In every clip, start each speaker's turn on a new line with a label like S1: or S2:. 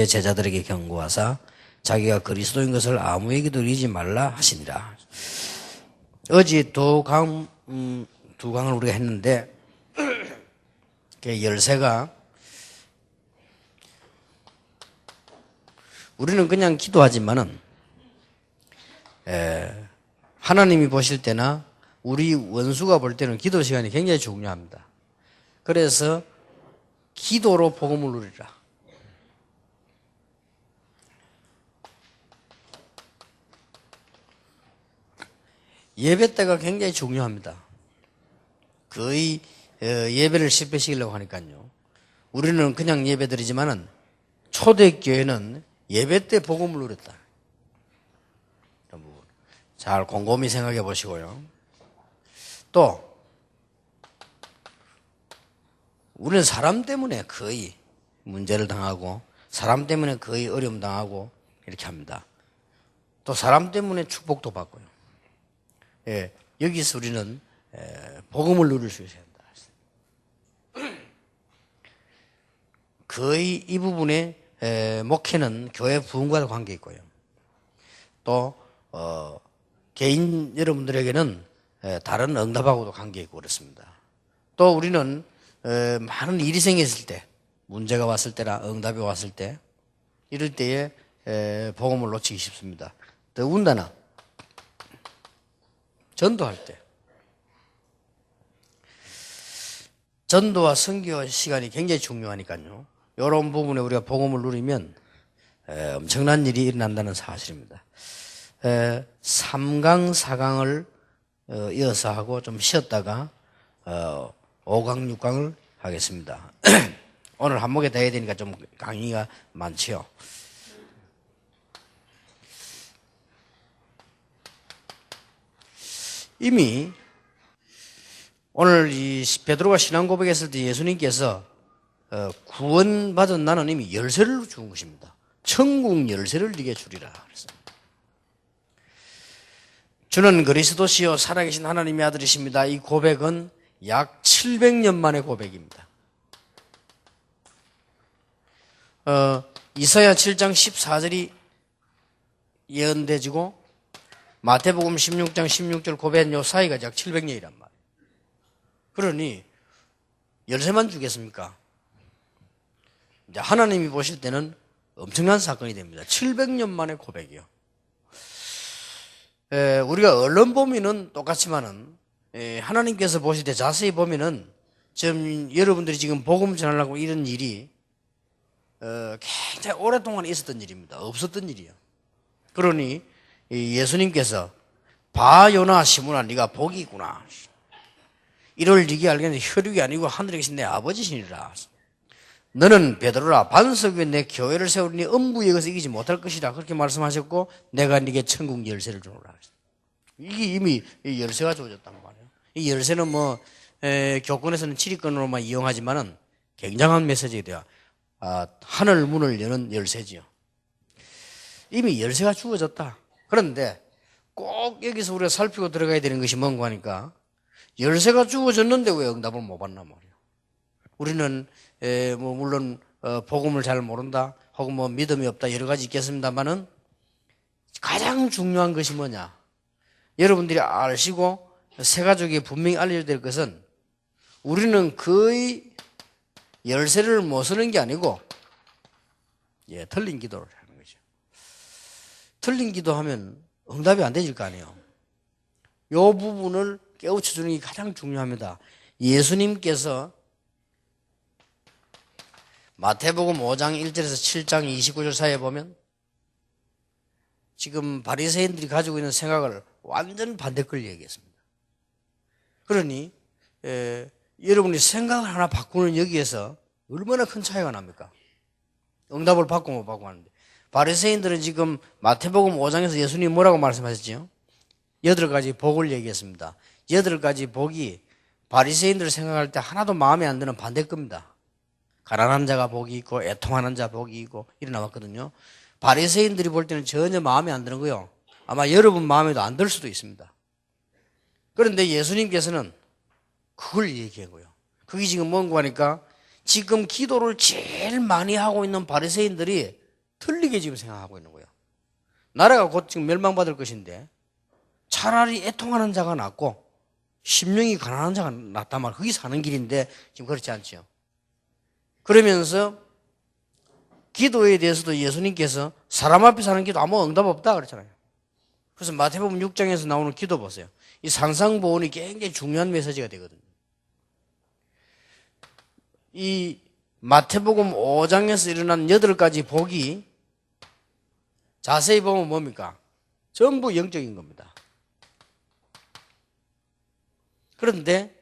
S1: 그의 제자들에게 경고하사 자기가 그리스도인 것을 아무에게도 이르지 말라 하시니라. 어제 두 강을 우리가 했는데 그 열쇠가 우리는 그냥 기도하지만은 하나님이 보실 때나 우리 원수가 볼 때는 기도 시간이 굉장히 중요합니다. 그래서 기도로 복음을 누리라. 예배 때가 굉장히 중요합니다. 거의 예배를 10배 시키려고 하니까요. 우리는 그냥 예배 드리지만은 초대교회는 예배 때 복음을 누렸다. 잘 곰곰이 생각해 보시고요. 또 우리는 사람 때문에 거의 문제를 당하고 사람 때문에 거의 어려움 당하고 이렇게 합니다. 또 사람 때문에 축복도 받고요. 예, 여기서 우리는 복음을 누릴 수 있어야 한다. 거의 이 부분에 목회는 교회 부흥과도 관계 있고요. 또 개인 여러분들에게는 다른 응답하고도 관계 있고 그렇습니다. 또 우리는 많은 일이 생겼을 때, 문제가 왔을 때나 응답이 왔을 때, 이럴 때에 복음을 놓치기 쉽습니다. 더군다나 전도할 때, 전도와 선교 시간이 굉장히 중요하니까요. 이런 부분에 우리가 복음을 누리면 엄청난 일이 일어난다는 사실입니다. 3강, 4강을 이어서 하고 좀 쉬었다가 5강, 6강을 하겠습니다. 오늘 한목에 다 해야 되니까 좀 강의가 많지요. 이미 오늘 이 베드로가 신앙 고백했을 때 예수님께서 구원받은 나는 이미 열쇠를 준 것입니다. 천국 열쇠를 네게 주리라 그랬습니다. 주는 그리스도시요 살아계신 하나님의 아들이십니다. 이 고백은 약 700년 만의 고백입니다. 이사야 7장 14절이 예언되지고 마태복음 16장 16절 고백한 요 사이가 약 700년이란 말이에요. 그러니 열쇠만 주겠습니까? 이제 하나님이 보실 때는 엄청난 사건이 됩니다. 700년 만의 고백이요. 우리가 언론 보면은 똑같지만은 하나님께서 보실 때 자세히 보면은 지금 여러분들이 지금 복음 전하려고 이런 일이 굉장히 오랫동안 있었던 일입니다. 없었던 일이요. 그러니 예수님께서 봐 요나 시므나 네가 복이 있구나. 이를 네게 알겠는데 혈육이 아니고 하늘에 계신 내 아버지시니라. 너는 베드로라 반석 위에 내 교회를 세우니 음부의 것을 이기지 못할 것이라 그렇게 말씀하셨고 내가 네게 천국 열쇠를 주노라. 이게 이미 열쇠가 주어졌단 말이에요. 이 열쇠는 뭐 교권에서는 치리권으로만 이용하지만은 굉장한 메시지가 돼요. 하늘 문을 여는 열쇠지요. 이미 열쇠가 주어졌다. 그런데 꼭 여기서 우리가 살피고 들어가야 되는 것이 뭔가 하니까 열쇠가 주어졌는데 왜 응답을 못 받나 말이에요. 우리는 뭐 물론 복음을 잘 모른다 혹은 뭐 믿음이 없다 여러 가지 있겠습니다만은 가장 중요한 것이 뭐냐? 여러분들이 아시고 새 가족이 분명히 알려야 될 것은 우리는 거의 열쇠를 못 쓰는 게 아니고 틀린 기도를 하는 거죠. 틀린 기도하면 응답이 안 되질 거 아니에요. 이 부분을 깨우쳐 주는 게 가장 중요합니다. 예수님께서 마태복음 5장 1절에서 7장 29절 사이에 보면 지금 바리새인들이 가지고 있는 생각을 완전 반대걸 얘기했습니다. 그러니 여러분이 생각을 하나 바꾸는 여기에서 얼마나 큰 차이가 납니까? 응답을 받고 못 받고 하는데 바리새인들은 지금 마태복음 5장에서 예수님이 뭐라고 말씀하셨죠? 8가지 복을 얘기했습니다. 8가지 복이 바리새인들을 생각할 때 하나도 마음에 안 드는 반대 겁니다. 가난한 자가 복이 있고 애통하는 자 복이 있고 이래 나왔거든요. 바리새인들이 볼 때는 전혀 마음에 안 드는 거요. 아마 여러분 마음에도 안 들 수도 있습니다. 그런데 예수님께서는 그걸 얘기한 거예요. 그게 지금 뭔가 하니까 지금 기도를 제일 많이 하고 있는 바리새인들이 틀리게 지금 생각하고 있는 거예요. 나라가 곧 지금 멸망받을 것인데 차라리 애통하는 자가 낫고 심령이 가난한 자가 낫단 말이에요. 그게 사는 길인데 지금 그렇지 않죠. 그러면서 기도에 대해서도 예수님께서 사람 앞에서 하는 기도 아무 응답 없다 그랬잖아요. 그래서 마태복음 6장에서 나오는 기도 보세요. 이 산상보온이 굉장히 중요한 메시지가 되거든요. 이 마태복음 5장에서 일어난 8가지 복이 자세히 보면 뭡니까? 전부 영적인 겁니다. 그런데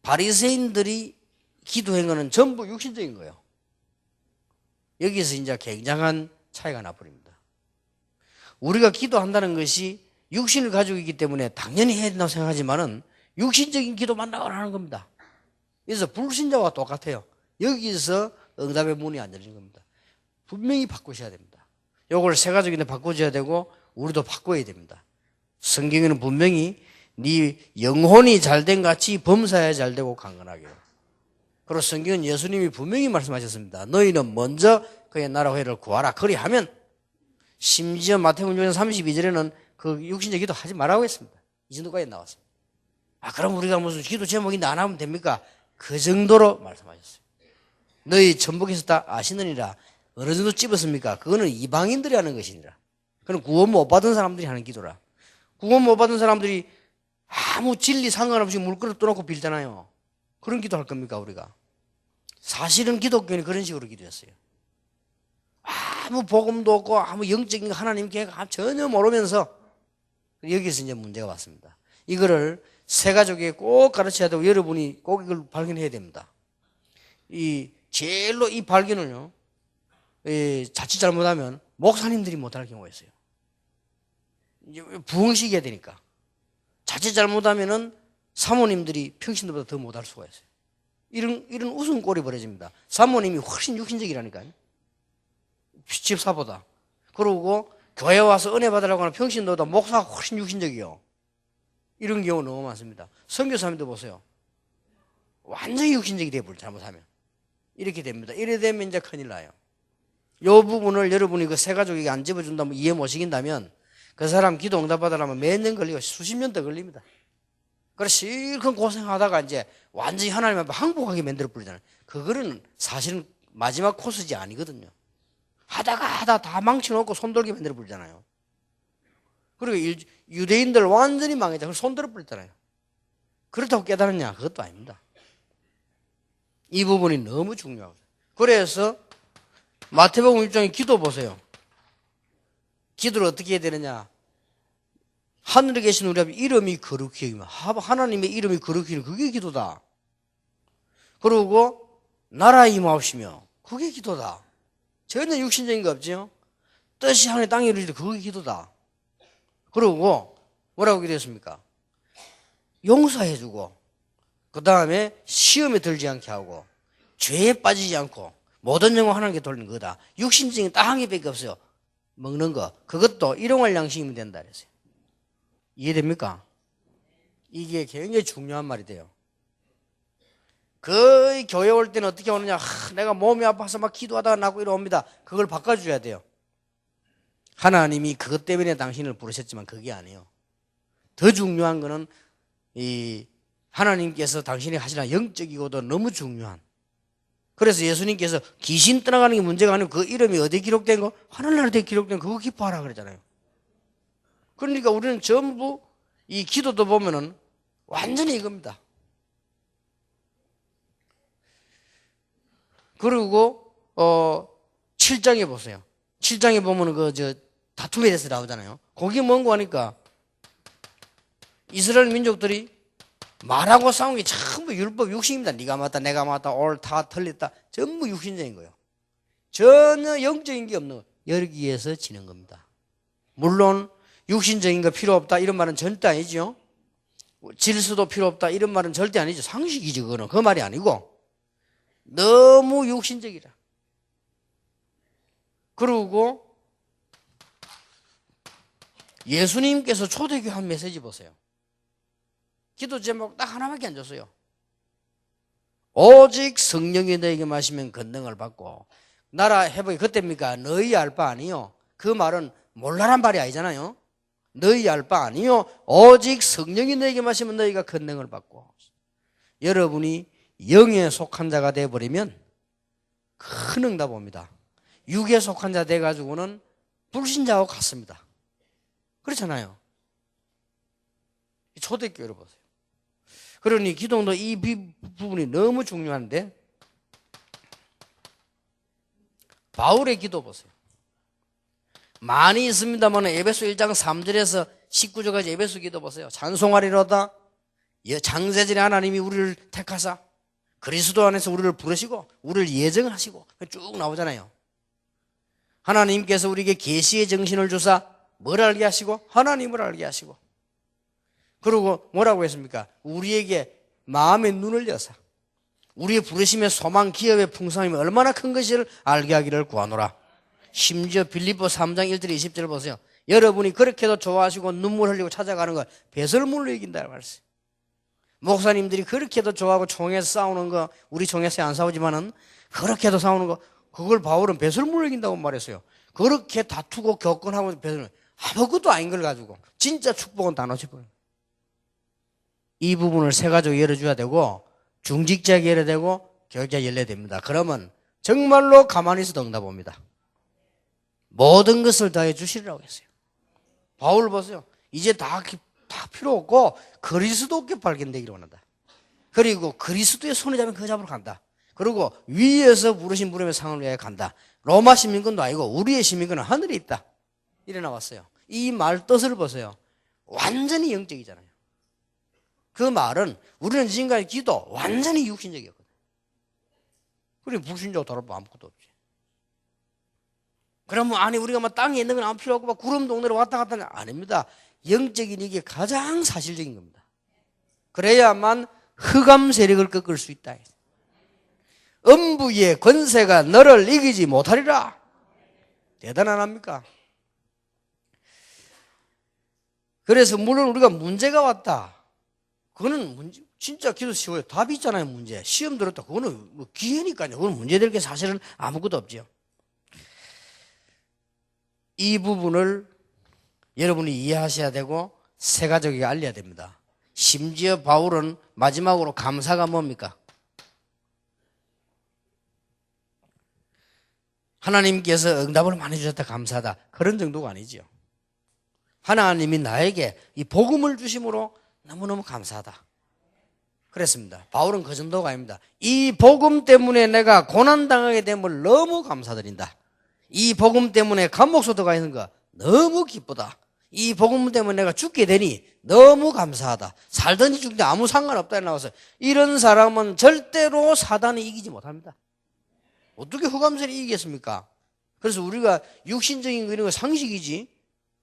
S1: 바리새인들이 기도한 거는 전부 육신적인 거예요. 여기서 이제 굉장한 차이가 나버립니다. 우리가 기도한다는 것이 육신을 가지고 있기 때문에 당연히 해야 된다고 생각하지만은 육신적인 기도만 하는 겁니다. 그래서 불신자와 똑같아요. 여기서 응답의 문이 안 열리는 겁니다. 분명히 바꾸셔야 됩니다. 요걸 세 가족인데 바꿔줘야 되고 우리도 바꿔야 됩니다. 성경에는 분명히 네 영혼이 잘된 같이 범사에 잘되고 강건하게. 그리고 성경은 예수님이 분명히 말씀하셨습니다. 너희는 먼저 그의 나라와 회를 구하라. 그리하면 심지어 마태복음 6장 32절에는 그 육신적 기도 하지 말라고 했습니다. 이 정도까지 나왔습니다. 그럼 우리가 무슨 기도 제목인데 안 하면 됩니까? 그 정도로 말씀하셨어요. 너희 천복에서 다 아시느니라. 어느 정도 찝었습니까? 그거는 이방인들이 하는 것이니라. 그건 구원 못 받은 사람들이 하는 기도라. 구원 못 받은 사람들이 아무 진리 상관없이 물그릇 떠놓고 빌잖아요. 그런 기도 할 겁니까 우리가? 사실은 기독교는 그런 식으로 기도했어요. 아무 복음도 없고 아무 영적인 하나님 계획 전혀 모르면서 여기서 이제 문제가 왔습니다. 이거를 세 가족에 꼭 가르쳐야 되고 여러분이 꼭 이걸 발견해야 됩니다. 이 제일로 이 발견을요, 자칫 잘못하면 목사님들이 못할 경우가 있어요. 부흥시켜야 되니까. 자칫 잘못하면은 사모님들이 평신도보다 더 못할 수가 있어요. 이런 웃음꼴이 벌어집니다. 사모님이 훨씬 육신적이라니까요. 집사보다. 그러고 교회 와서 은혜 받으라고 하는 평신도보다 목사가 훨씬 육신적이요. 이런 경우 너무 많습니다. 선교사님도 보세요. 완전히 육신적이 돼버려 잘못하면. 이렇게 됩니다. 이래 되면 이제 큰일 나요. 이 부분을 여러분이 그 세 가족에게 안 집어준다면 이해 못 시킨다면 그 사람 기도 응답 받으려면 몇 년 걸리고 수십 년 더 걸립니다. 그래서 실컷 고생하다가 이제 완전히 하나님 앞에 항복하게 만들어 버리잖아요. 그거는 사실은 마지막 코스지 아니거든요. 하다가 다 망쳐놓고 손들게 만들어 버리잖아요. 그리고 유대인들 완전히 망했잖아요. 손들어 버렸잖아요. 그렇다고 깨달았냐? 그것도 아닙니다. 이 부분이 너무 중요하거든요. 그래서 마태복음 6장에 기도 보세요. 기도를 어떻게 해야 되느냐? 하늘에 계신 우리 아버지 이름이 거룩히 여기면 하나님의 이름이 거룩히 여기면 그게 기도다. 그리고 나라 임하옵시며 그게 기도다. 전혀 육신적인 거 없죠. 뜻이 하늘에 땅에 이루어질 때 그게 기도다. 그리고 뭐라고 기도했습니까? 용서해주고 그 다음에 시험에 들지 않게 하고 죄에 빠지지 않고 모든 영혼 하나님께 돌리는 거다. 육신적인 딱 한 개밖에 없어요. 먹는 거. 그것도 일용할 양식이면 된다 그랬어요. 이해됩니까? 이게 굉장히 중요한 말이 돼요. 거의 교회 올 때는 어떻게 오느냐? 내가 몸이 아파서 막 기도하다가 나고 이러옵니다. 그걸 바꿔줘야 돼요. 하나님이 그것 때문에 당신을 부르셨지만 그게 아니에요. 더 중요한 거는 이 하나님께서 당신이 하시는 영적이고도 너무 중요한. 그래서 예수님께서 귀신 떠나가는 게 문제가 아니고 그 이름이 어디에 기록된 거? 하늘나라에 기록된 거 그거 기뻐하라 그랬잖아요. 그러니까 우리는 전부 이 기도도 보면은 완전히 이겁니다. 그리고 7장에 보세요. 7장에 보면은 다툼에 대해서 나오잖아요. 거기 뭔고 하니까 이스라엘 민족들이 말하고 싸운 게 전부 율법 육신입니다. 네가 맞다 내가 맞다 옳다 틀렸다 전부 육신적인 거예요. 전혀 영적인 게 없는 거예요. 여기에서 지는 겁니다. 물론 육신적인 거 필요 없다 이런 말은 절대 아니죠. 질서도 필요 없다 이런 말은 절대 아니죠. 상식이죠. 그거는 그 말이 아니고 너무 육신적이라. 그리고 예수님께서 초대교회 메시지 보세요. 기도 제목 딱 하나밖에 안 줬어요. 오직 성령이 너에게 마시면 권능을 받고 나라 회복이 그때입니까? 너희 알 바 아니요. 그 말은 몰라란 말이 아니잖아요. 너희 알 바 아니요. 오직 성령이 너에게 마시면 너희가 권능을 받고. 여러분이 영에 속한 자가 되어버리면 큰 응답 옵니다. 육에 속한 자 돼가지고는 불신자하고 같습니다. 그렇잖아요. 초대교회를 보세요. 그러니 기독도 이 부분이 너무 중요한데, 바울의 기도 보세요. 많이 있습니다만 에베소 1장 3절에서 19절까지 에베소 기도 보세요. 찬송하리로다 장세전에 하나님이 우리를 택하사 그리스도 안에서 우리를 부르시고 우리를 예정하시고 쭉 나오잖아요. 하나님께서 우리에게 계시의 정신을 주사 뭘 알게 하시고 하나님을 알게 하시고, 그리고 뭐라고 했습니까? 우리에게 마음의 눈을 여사 우리의 부르심의 소망 기업의 풍성함이 얼마나 큰 것을 알게 하기를 구하노라. 심지어 빌립보 3장 1절 20절 보세요. 여러분이 그렇게도 좋아하시고 눈물 흘리고 찾아가는 걸 배설물로 이긴다고 말했어요. 목사님들이 그렇게도 좋아하고 총에서 싸우는 거, 우리 총에서 안 싸우지만은 그렇게도 싸우는 거, 그걸 바울은 배설물로 이긴다고 말했어요. 그렇게 다투고 격언하고 배설물, 아무것도 아닌 걸 가지고 진짜 축복은 다 놓쳐버려요. 이 부분을 세 가지로 열어줘야 되고, 중직자에게 열어야 되고, 교육자에게 열어야 됩니다. 그러면 정말로 가만히 있어도 응답 옵니다. 모든 것을 다해 주시리라고 했어요. 바울 보세요. 이제 다 필요 없고 그리스도께 발견되기를 원한다. 그리고 그리스도의 손에 잡으면 그 잡으러 간다. 그리고 위에서 부르신 부름의 상을 위하여 간다. 로마 시민권도 아니고 우리의 시민권은 하늘에 있다. 이래 나왔어요. 이 말 뜻을 보세요. 완전히 영적이잖아요. 그 말은 우리는 지금까지 기도 완전히 육신적이었거든. 그리고 불신자고 다를 바 아무것도 없지. 그러면 아니 우리가 막 땅에 있는 건 아무 필요 없고 막 구름 동네로 왔다 갔다 하는, 아닙니다. 영적인 이게 가장 사실적인 겁니다. 그래야만 흑암 세력을 꺾을 수 있다. 음부의 권세가 너를 이기지 못하리라. 대단한 합니까? 그래서 물론 우리가 문제가 왔다. 그거는 문제, 진짜 기도 쉬워요. 답이 있잖아요. 문제. 시험 들었다. 그거는 뭐 기회니까요. 그건 문제될 게 사실은 아무것도 없죠. 이 부분을 여러분이 이해하셔야 되고 세 가족에게 알려야 됩니다. 심지어 바울은 마지막으로 감사가 뭡니까? 하나님께서 응답을 많이 주셨다 감사하다, 그런 정도가 아니지요. 하나님이 나에게 이 복음을 주심으로 너무너무 감사하다 그랬습니다. 바울은 그 정도가 아닙니다. 이 복음 때문에 내가 고난당하게 됨을 너무 감사드린다. 이 복음 때문에 감옥소도 가 있는 거 너무 기쁘다. 이 복음 때문에 내가 죽게 되니 너무 감사하다. 살든지 죽든지 아무 상관없다 나와서, 이런 사람은 절대로 사단이 이기지 못합니다. 어떻게 흑암세를 이기겠습니까? 그래서 우리가 육신적인 거 이런 거 상식이지.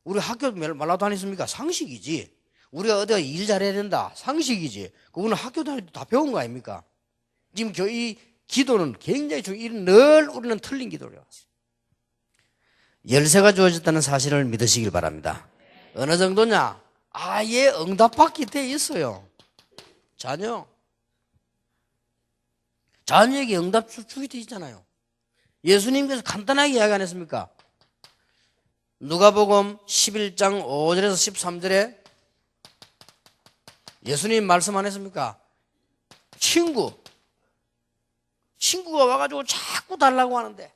S1: 우리 학교 말라도 다녔습니까? 상식이지. 우리가 어디가 일 잘해야 된다, 상식이지. 그거는 학교 다닐 때 다 배운 거 아닙니까? 지금 이 기도는 굉장히 늘 우리는 틀린 기도를 해왔어요. 열쇠가 주어졌다는 사실을 믿으시길 바랍니다. 어느 정도냐? 아예 응답받게 돼 있어요. 자녀에게 응답 주게 돼 있잖아요. 예수님께서 간단하게 이야기 안 했습니까? 누가복음 11장 5절에서 13절에 예수님 말씀 안 했습니까? 친구가 와가지고 자꾸 달라고 하는데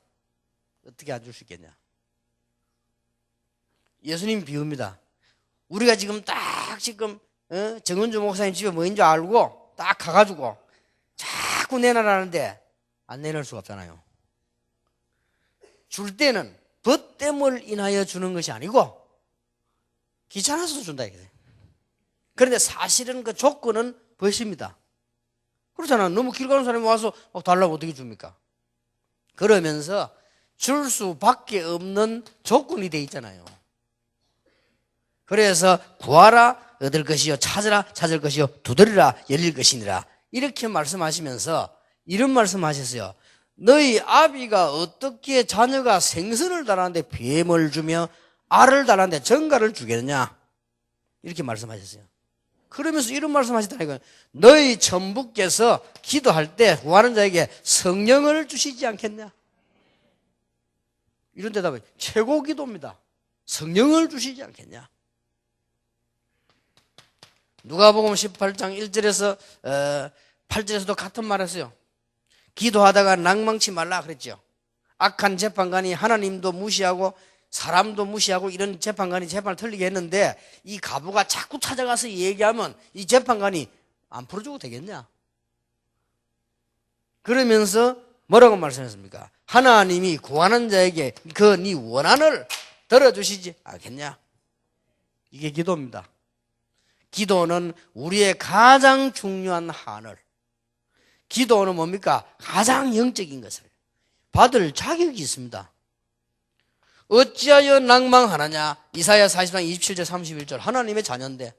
S1: 어떻게 안 줄 수 있겠냐? 예수님 비유입니다. 우리가 지금 딱 정은주 목사님 집에 뭐인 줄 알고 딱 가가지고 자꾸 내놔라는데 안 내놓을 수가 없잖아요. 줄 때는 벗됨을 인하여 주는 것이 아니고 귀찮아서 준다 이거예요. 그런데 사실은 그 조건은 벗입니다. 그렇잖아. 너무 길 가는 사람이 와서 막 달라고 어떻게 줍니까? 그러면서 줄 수밖에 없는 조건이 돼 있잖아요. 그래서 구하라 얻을 것이요, 찾으라 찾을 것이요, 두드리라 열릴 것이니라, 이렇게 말씀하시면서 이런 말씀하셨어요. 너희 아비가 어떻게 자녀가 생선을 달았는데 뱀을 주며 알을 달았는데 정갈을 주겠느냐, 이렇게 말씀하셨어요. 그러면서 이런 말씀하시다니까요. 너희 천부께서 기도할 때 구하는 자에게 성령을 주시지 않겠냐. 이런 대답은 최고 기도입니다. 성령을 주시지 않겠냐? 누가복음 18장 1절에서 8절에서도 같은 말 했어요. 기도하다가 낭망치 말라 그랬죠. 악한 재판관이 하나님도 무시하고 사람도 무시하고 이런 재판관이 재판을 틀리게 했는데 이 가부가 자꾸 찾아가서 얘기하면 이 재판관이 안 풀어주고 되겠냐? 그러면서 뭐라고 말씀했습니까? 하나님이 구하는 자에게 그 네 원한을 들어주시지 않겠냐? 이게 기도입니다. 기도는 우리의 가장 중요한 하늘. 기도는 뭡니까? 가장 영적인 것을 받을 자격이 있습니다. 어찌하여 낭망하느냐? 이사야 40장 27절 31절 하나님의 자녀인데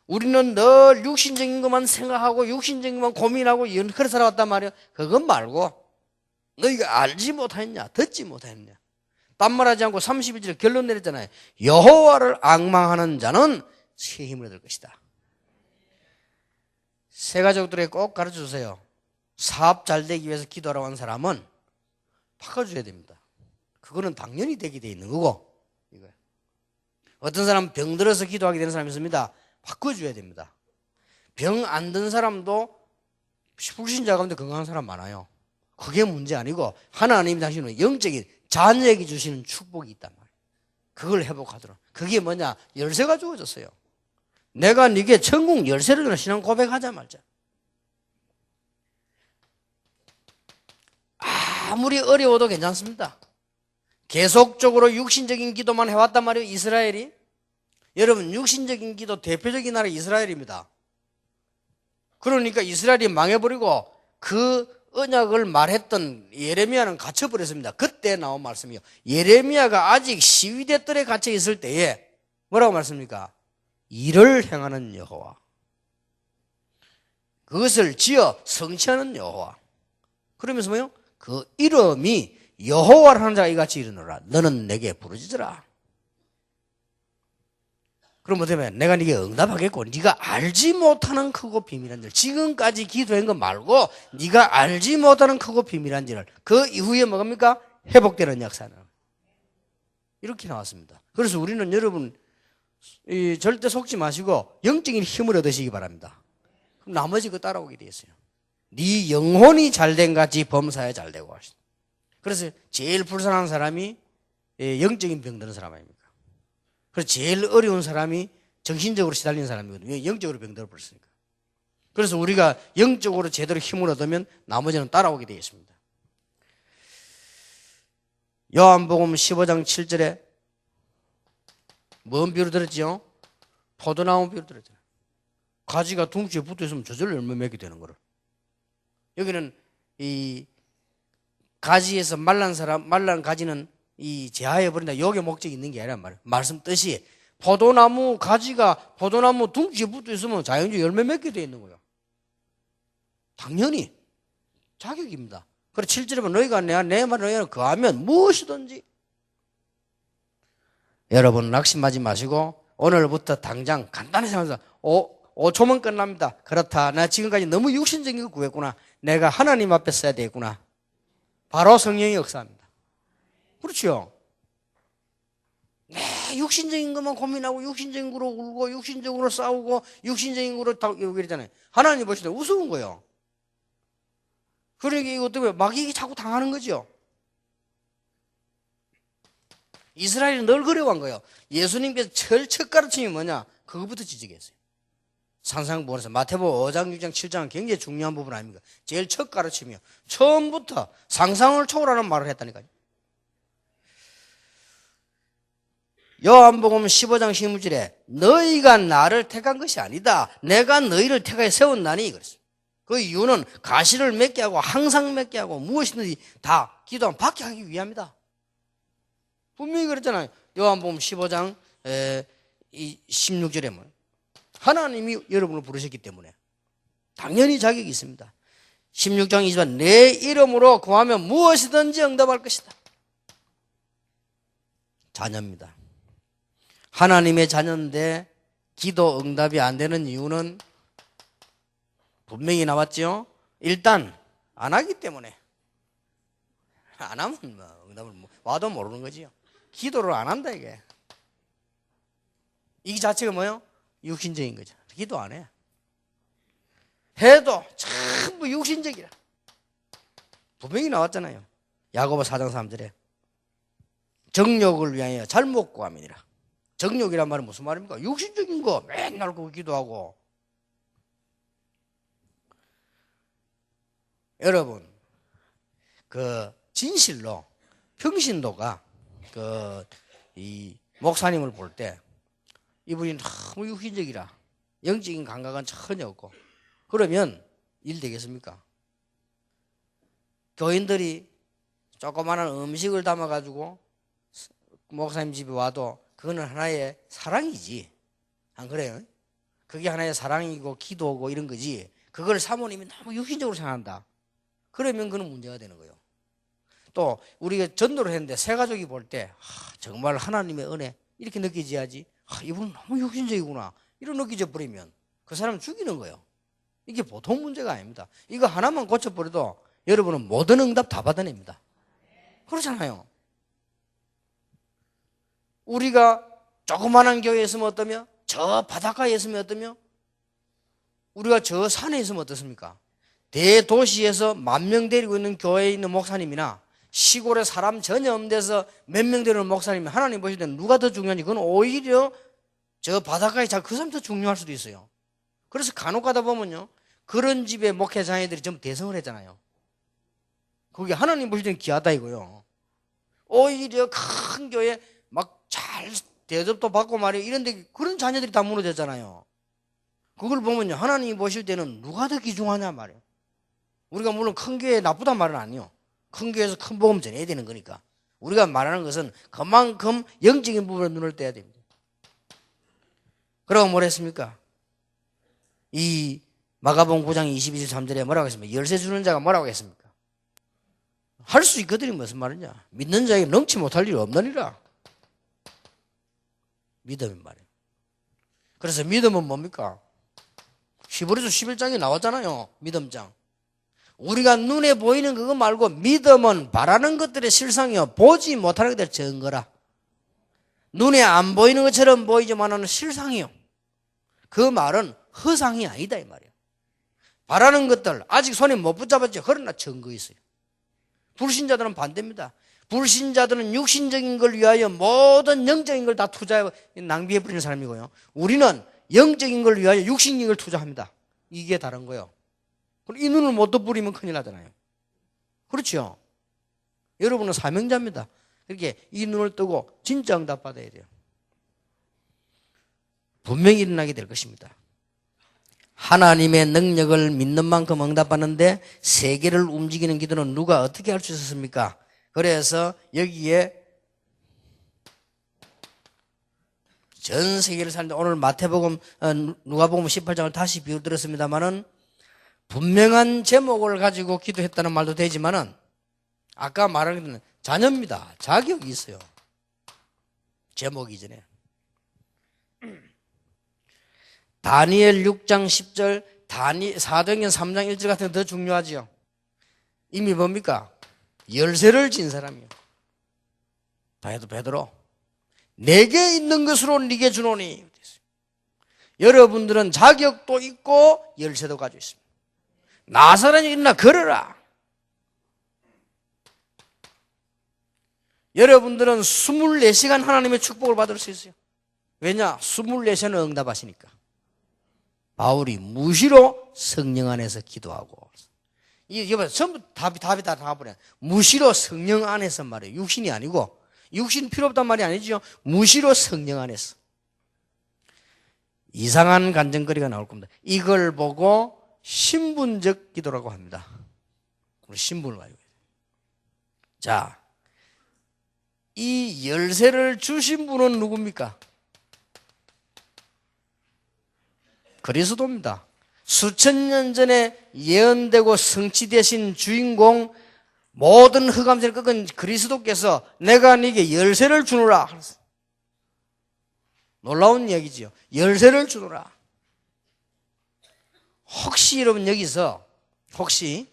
S1: 우리는 늘 육신적인 것만 생각하고 육신적인 것만 고민하고 그래 살아왔단 말이야. 그것 말고 너희가 알지 못하였냐? 듣지 못하였냐? 딴 말하지 않고 31절에 결론 내렸잖아요. 여호와를 앙망하는 자는 새 힘을 얻을 것이다. 새 가족들에게 꼭 가르쳐 주세요. 사업 잘 되기 위해서 기도하러 온 사람은 바꿔줘야 됩니다. 그거는 당연히 되게 돼 있는 거고. 이거예요. 어떤 사람은 병 들어서 기도하게 되는 사람이 있습니다. 바꿔줘야 됩니다. 병 안 든 사람도 불신자 가운데 건강한 사람 많아요. 그게 문제 아니고 하나님이 당신은 영적인 자녀에게 주시는 축복이 있단 말이에요. 그걸 회복하도록. 그게 뭐냐? 열쇠가 주어졌어요. 내가 네게 천국 열쇠를 주는 신앙 고백하자 말자. 아무리 어려워도 괜찮습니다. 계속적으로 육신적인 기도만 해왔단 말이에요. 이스라엘이. 여러분 육신적인 기도 대표적인 나라 이스라엘입니다. 그러니까 이스라엘이 망해버리고 그 언약을 말했던 예레미야는 갇혀버렸습니다. 그때 나온 말씀이요. 예레미야가 아직 시위대 뜰에 갇혀 있을 때에 뭐라고 말씀입니까? 일을 행하는 여호와, 그것을 지어 성취하는 여호와. 그러면서 뭐요? 그 이름이 여호와를 하는 자가 이같이 이르노라. 너는 내게 부르짖으라. 그럼 뭐 되면 내가 네게 응답하겠고 네가 알지 못하는 크고 비밀한 일, 지금까지 기도한 거 말고 네가 알지 못하는 크고 비밀한 일을 그 이후에 뭐합니까? 회복되는 역사는 이렇게 나왔습니다. 그래서 우리는 여러분 절대 속지 마시고 영적인 힘을 얻으시기 바랍니다. 그럼 나머지 그 따라오게 돼 있어요. 네 영혼이 잘된 같이 범사에 잘되고 하시다. 그래서 제일 불쌍한 사람이 영적인 병 드는 사람 아닙니까? 그래서 제일 어려운 사람이 정신적으로 시달리는 사람이거든요. 영적으로 병들어 버렸으니까. 그래서 우리가 영적으로 제대로 힘을 얻으면 나머지는 따라오게 되어 있습니다. 요한복음 15장 7절에 뭔 비유를 들었죠? 포도나무 비유를 들었잖아요. 가지가 둥지에 붙어 있으면 저절로 열매 맺게 되는 거를. 여기는 이 가지에서 말란 가지는 이 제하해 버린다. 요게 목적이 있는 게 아니란 말이에요. 말씀 뜻이 포도나무 가지가 포도나무 둥지에 붙어 있으면 자연적으로 열매 맺게 돼 있는 거예요. 당연히 자격입니다. 그래 7절에 보면 너희가 내 말을 너희는 거하면 무엇이든지. 여러분 낙심하지 마시고 오늘부터 당장 간단히 생각해서 5초만 끝납니다. 그렇다. 나 지금까지 너무 육신적인 거 구했구나. 내가 하나님 앞에 써야 되겠구나. 바로 성령의 역사입니다. 그렇죠? 네, 육신적인 것만 고민하고 육신적인 거로 울고 육신적으로 싸우고 육신적인 거로 다 그러잖아요. 하나님 보실 때 우스운 거예요. 그러니까 이것 때문에 마귀에게 자꾸 당하는 거죠. 이스라엘이 늘 그래왔는 거예요. 예수님께서 제일 첫 가르침이 뭐냐? 그거부터 지적했어요. 산상부원에서 마태복음 5장, 6장, 7장은 굉장히 중요한 부분 아닙니까? 제일 첫 가르침이요. 처음부터 상상을 초월하는 말을 했다니까요. 요한복음 15장 16절에 너희가 나를 택한 것이 아니다. 내가 너희를 택하여 세웠나니 그랬어요. 그 이유는 가시를 맺게 하고 항상 맺게 하고 무엇이든지 다 기도하면 받게 하기 위함이다. 분명히 그랬잖아요. 요한복음 15장 16절에 뭐 하나님이 여러분을 부르셨기 때문에 당연히 자격이 있습니다. 16장 20절 내 이름으로 구하면 무엇이든지 응답할 것이다. 자녀입니다. 하나님의 자녀인데 기도 응답이 안 되는 이유는 분명히 나왔죠. 일단 안 하기 때문에. 안 하면 뭐 응답을 와도 모르는 거지요. 기도를 안 한다 이게. 이 자체가 뭐요? 육신적인 거죠. 기도 안 해. 해도 전부 육신적이라. 분명히 나왔잖아요. 야고보 4장 3절에 정욕을 위하여 잘못 구함이니라. 정욕이란 말은 무슨 말입니까? 육신적인 거 맨날 그거 기도하고. 여러분 그 진실로 평신도가 이 목사님을 볼 때 이분이 너무 육신적이라 영적인 감각은 전혀 없고 그러면 일 되겠습니까? 교인들이 조그마한 음식을 담아가지고 목사님 집에 와도 그거는 하나의 사랑이지. 안 그래요? 그게 하나의 사랑이고 기도고 이런 거지. 그걸 사모님이 너무 육신적으로 생각한다. 그러면 그건 문제가 되는 거예요. 또 우리가 전도를 했는데 새 가족이 볼 때 정말 하나님의 은혜 이렇게 느끼져야지. 이분은 너무 육신적이구나. 이런 느끼져 버리면 그 사람을 죽이는 거예요. 이게 보통 문제가 아닙니다. 이거 하나만 고쳐버려도 여러분은 모든 응답 다 받아냅니다. 그렇잖아요. 우리가 조그마한 교회에 있으면 어떠며 저 바닷가에 있으면 어떠며 우리가 저 산에 있으면 어떻습니까? 대도시에서 10,000명 데리고 있는 교회에 있는 목사님이나 시골에 사람 전혀 없는 데서 몇 명 데리는 목사님이 하나님 보실 때는 누가 더 중요한지 그건 오히려 저 바닷가에 그 사람이 더 중요할 수도 있어요. 그래서 간혹 가다 보면요 그런 집의 목회자녀들이 전부 대성을 했잖아요. 그게 하나님 보실 때는 귀하다 이거요. 오히려 큰 교회 막 잘 대접도 받고 말이에요. 이런데 그런 자녀들이 다 무너졌잖아요. 그걸 보면요 하나님이 보실 때는 누가 더 귀중하냐 말이에요. 우리가 물론 큰 교회 나쁘단 말은 아니에요. 큰 교회에서 큰 복음 전해야 되는 거니까. 우리가 말하는 것은 그만큼 영적인 부분에 눈을 떼야 됩니다. 그러고 뭘 했습니까? 이 마가복음 9장 22절 3절에 뭐라고 했습니까? 열쇠 주는 자가 뭐라고 했습니까? 할 수 있거든요. 무슨 말이냐? 믿는 자에게 넘치 못할 일이 없느니라. 믿음이 말이에요. 그래서 믿음은 뭡니까? 히브리서 11장에 나왔잖아요. 믿음장. 우리가 눈에 보이는 그거 말고 믿음은 바라는 것들의 실상이요 보지 못하는 것들의 증거라. 눈에 안 보이는 것처럼 보이지만은 실상이요. 그 말은 허상이 아니다 이 말이에요. 바라는 것들 아직 손에 못 붙잡았죠. 그러나 증거 있어요. 불신자들은 반대입니다. 불신자들은 육신적인 걸 위하여 모든 영적인 걸 다 낭비해버리는 사람이고요. 우리는 영적인 걸 위하여 육신적인 걸 투자합니다. 이게 다른 거예요. 이 눈을 못 떠버리면 큰일 나잖아요. 그렇죠? 여러분은 사명자입니다. 이렇게 이 눈을 뜨고 진짜 응답 받아야 돼요. 분명히 일어나게 될 것입니다. 하나님의 능력을 믿는 만큼 응답받는데 세계를 움직이는 기도는 누가 어떻게 할 수 있었습니까? 그래서 여기에 전 세계를 사는데 오늘 마태복음 누가복음 18장을 다시 비워드렸습니다마는 분명한 제목을 가지고 기도했다는 말도 되지만은 아까 말한 것은 자녀입니다. 자격이 있어요. 제목 이전에 다니엘 6장 10절 사도행전 3장 1절 같은 게 더 중요하지요. 이미 뭡니까? 열쇠를 진 사람이요. 베드로 내게 있는 것으로 네게 주노니. 여러분들은 자격도 있고 열쇠도 가지고 있습니다. 나사렛에 일어나 걸어라. 여러분들은 24시간 하나님의 축복을 받을 수 있어요. 왜냐? 24시간을 응답하시니까. 바울이 무시로 성령 안에서 기도하고. 이게 전부 답이 다 나와버려요. 무시로 성령 안에서 말이에요. 육신이 아니고. 육신 필요 없단 말이 아니죠. 무시로 성령 안에서. 이상한 간증거리가 나올 겁니다. 이걸 보고 신분적 기도라고 합니다. 우리 신분을 알고. 자, 이 열쇠를 주신 분은 누굽니까? 그리스도입니다. 수천 년 전에 예언되고 성취되신 주인공 모든 흑암세를 꺾은 그리스도께서 내가 네게 열쇠를 주노라. 놀라운 이야기지요. 열쇠를 주노라. 혹시 여러분 여기서 혹시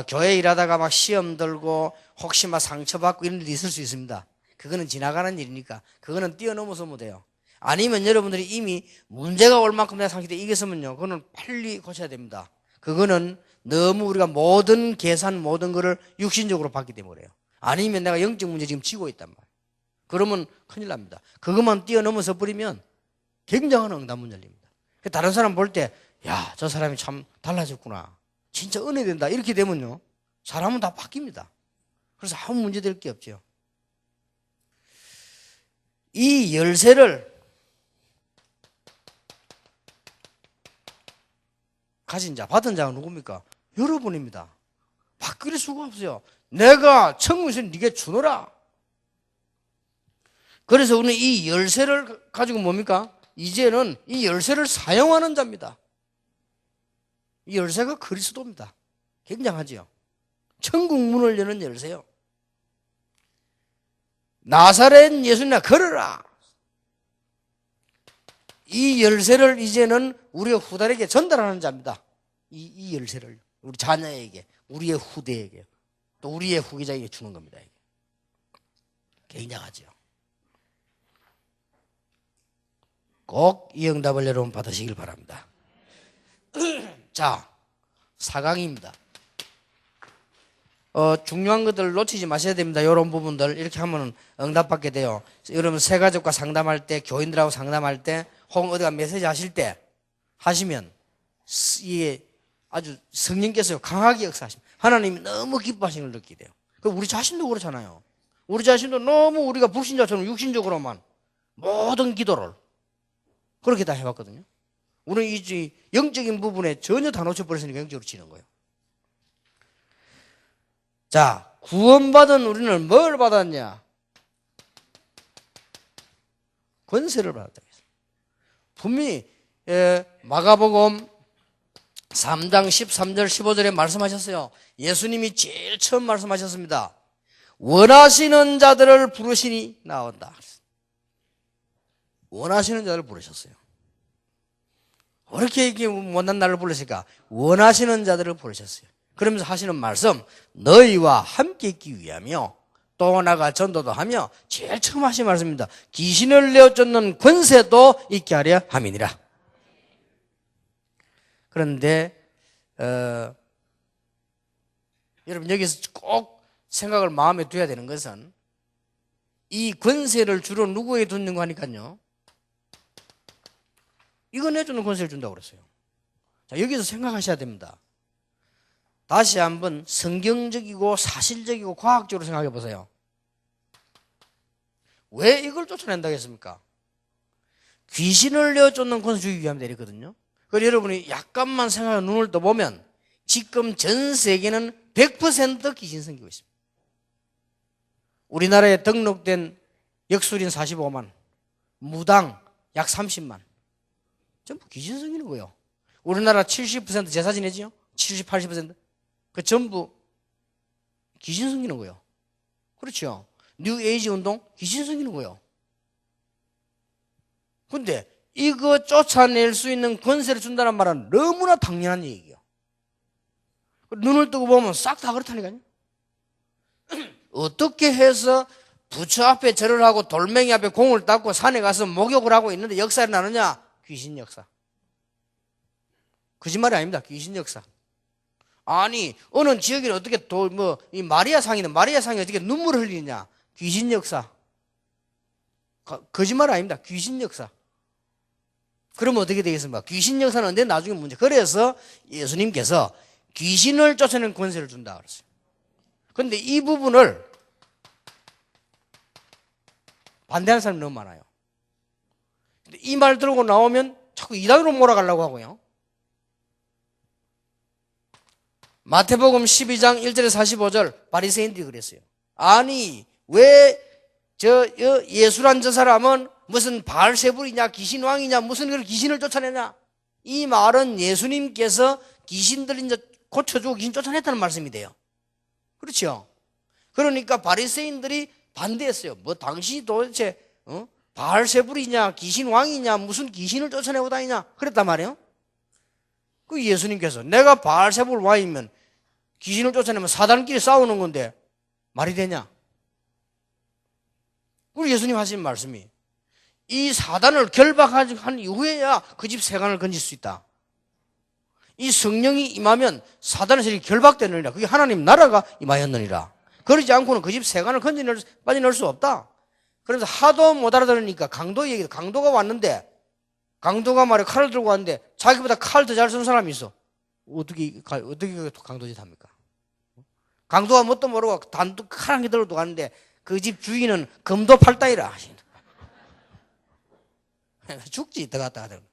S1: 교회 일하다가 막 시험 들고 혹시 막 상처받고 이런 일이 있을 수 있습니다. 그거는 지나가는 일이니까 그거는 뛰어넘어서 못 해요. 아니면 여러분들이 이미 문제가 올 만큼 내가 상처돼 이겼으면요, 그거는 빨리 고쳐야 됩니다. 그거는 너무 우리가 모든 계산 모든 거를 육신적으로 봤기 때문에 그래요. 아니면 내가 영적 문제 지금 지고 있단 말이에요. 그러면 큰일 납니다. 그것만 뛰어넘어서 버리면 굉장한 응답문 열립니다. 다른 사람 볼 때 야, 저 사람이 참 달라졌구나, 진짜 은혜 된다, 이렇게 되면요, 사람은 다 바뀝니다. 그래서 아무 문제 될 게 없죠. 이 열쇠를 가진 자, 받은 자가 누굽니까? 여러분입니다. 바뀔 수가 없어요. 내가 천국에서 네게 주노라. 그래서 우리는 이 열쇠를 가지고 뭡니까? 이제는 이 열쇠를 사용하는 자입니다. 이 열쇠가 그리스도입니다. 굉장하지요. 천국 문을 여는 열쇠요. 나사렛 예수님아 걸어라. 이 열쇠를 이제는 우리의 후대에게 전달하는 자입니다. 이 열쇠를 우리 자녀에게, 우리의 후대에게, 또 우리의 후계자에게 주는 겁니다. 굉장하죠. 꼭 이 응답을 여러분 받으시길 바랍니다. 자, 4강입니다. 중요한 것들 놓치지 마셔야 됩니다. 이런 부분들 이렇게 하면 응답받게 돼요. 여러분 새가족과 상담할 때, 교인들하고 상담할 때, 혹은 어디가 메시지 하실 때 하시면 이게 아주 성령께서 강하게 역사하십니다. 하나님이 너무 기뻐하시는 걸 느끼게 돼요. 우리 자신도 그렇잖아요. 우리 자신도 너무 우리가 불신자처럼 육신적으로만 모든 기도를 그렇게 다 해봤거든요. 우리는 이 영적인 부분에 전혀 다 놓쳐버렸으니까 영적으로 치는 거예요. 자, 구원받은 우리는 뭘 받았냐? 권세를 받았다. 분명히 마가복음 3장 13절 15절에 말씀하셨어요. 예수님이 제일 처음 말씀하셨습니다. 원하시는 자들을 부르시니 나온다. 원하시는 자들을 부르셨어요. 왜 이렇게 못난 나를 부르실까? 원하시는 자들을 부르셨어요. 그러면서 하시는 말씀, 너희와 함께 있기 위하며 또 나가 전도도 하며, 제일 처음 하신 말씀입니다. 귀신을 내어 쫓는 권세도 있게 하려 함이니라. 그런데 여러분 여기서 꼭 생각을 마음에 둬야 되는 것은 이 권세를 주로 누구에게 줬는가 하니까요, 이거 내주는 권세를 준다고 그랬어요. 자, 여기서 생각하셔야 됩니다. 다시 한번 성경적이고 사실적이고 과학적으로 생각해 보세요. 왜 이걸 쫓아낸다고 했습니까? 귀신을 내어 쫓는 권세 주기 위함 되거든요. 그래서 여러분이 약간만 생각해 눈을 떠보면 지금 전 세계는 100% 귀신 섬기고 있습니다. 우리나라에 등록된 역술인 45만, 무당 약 30만, 전부 귀신 섬기는 거예요. 우리나라 70% 제사 지내지요? 70, 80%? 그 전부 귀신 섬기는 거예요. 그렇죠? 뉴 에이지 운동 귀신 섬기는 거예요. 근데 이거 쫓아낼 수 있는 권세를 준다는 말은 너무나 당연한 얘기예요. 눈을 뜨고 보면 싹 다 그렇다니까요. 어떻게 해서 부처 앞에 절을 하고 돌멩이 앞에 공을 닦고 산에 가서 목욕을 하고 있는데 역사를 나누냐? 귀신 역사. 거짓말이 아닙니다. 귀신 역사. 아니, 어느 지역에는 어떻게 이 마리아 상이 어떻게 눈물을 흘리냐? 귀신 역사. 거짓말 아닙니다. 귀신 역사. 그러면 어떻게 되겠습니까? 귀신 역사는 언제 나중에 문제. 그래서 예수님께서 귀신을 쫓아내는 권세를 준다 그랬어요. 그런데 이 부분을 반대하는 사람이 너무 많아요. 이 말 들고 나오면 자꾸 이단으로 몰아가려고 하고요. 마태복음 12장 1절에 45절 바리새인들이 그랬어요. 아니, 왜 예수란 저 사람은 무슨 바알세불이냐 귀신왕이냐 무슨 그 귀신을 쫓아내냐? 이 말은 예수님께서 귀신들 이제 고쳐주고 귀신 쫓아냈다는 말씀이 돼요. 그렇죠? 그러니까 바리새인들이 반대했어요. 뭐 당신이 도대체 바알세불이냐 귀신왕이냐 무슨 귀신을 쫓아내고 다니냐 그랬단 말이에요. 그 예수님께서 내가 바알세불 왕이면 귀신을 쫓아내면 사단끼리 싸우는 건데 말이 되냐? 우리 예수님 하신 말씀이 이 사단을 결박한 이후에야 그 집 세간을 건질 수 있다. 이 성령이 임하면 사단의 세력이 결박되느니라. 그게 하나님 나라가 임하였느니라. 그러지 않고는 그 집 세간을 빠져넣을 수 없다. 그래서 하도 못 알아들으니까 강도 얘기, 강도가 왔는데, 강도가 말이야 칼을 들고 왔는데 자기보다 칼 더 잘 쓰는 사람이 있어. 어떻게 강도짓 합니까? 강도가 뭣도 모르고 단독 칼 한 개 들고 가는데 그 집 주인은 금도 팔다이라 하신다. 죽지, 더 갔다 하더라고.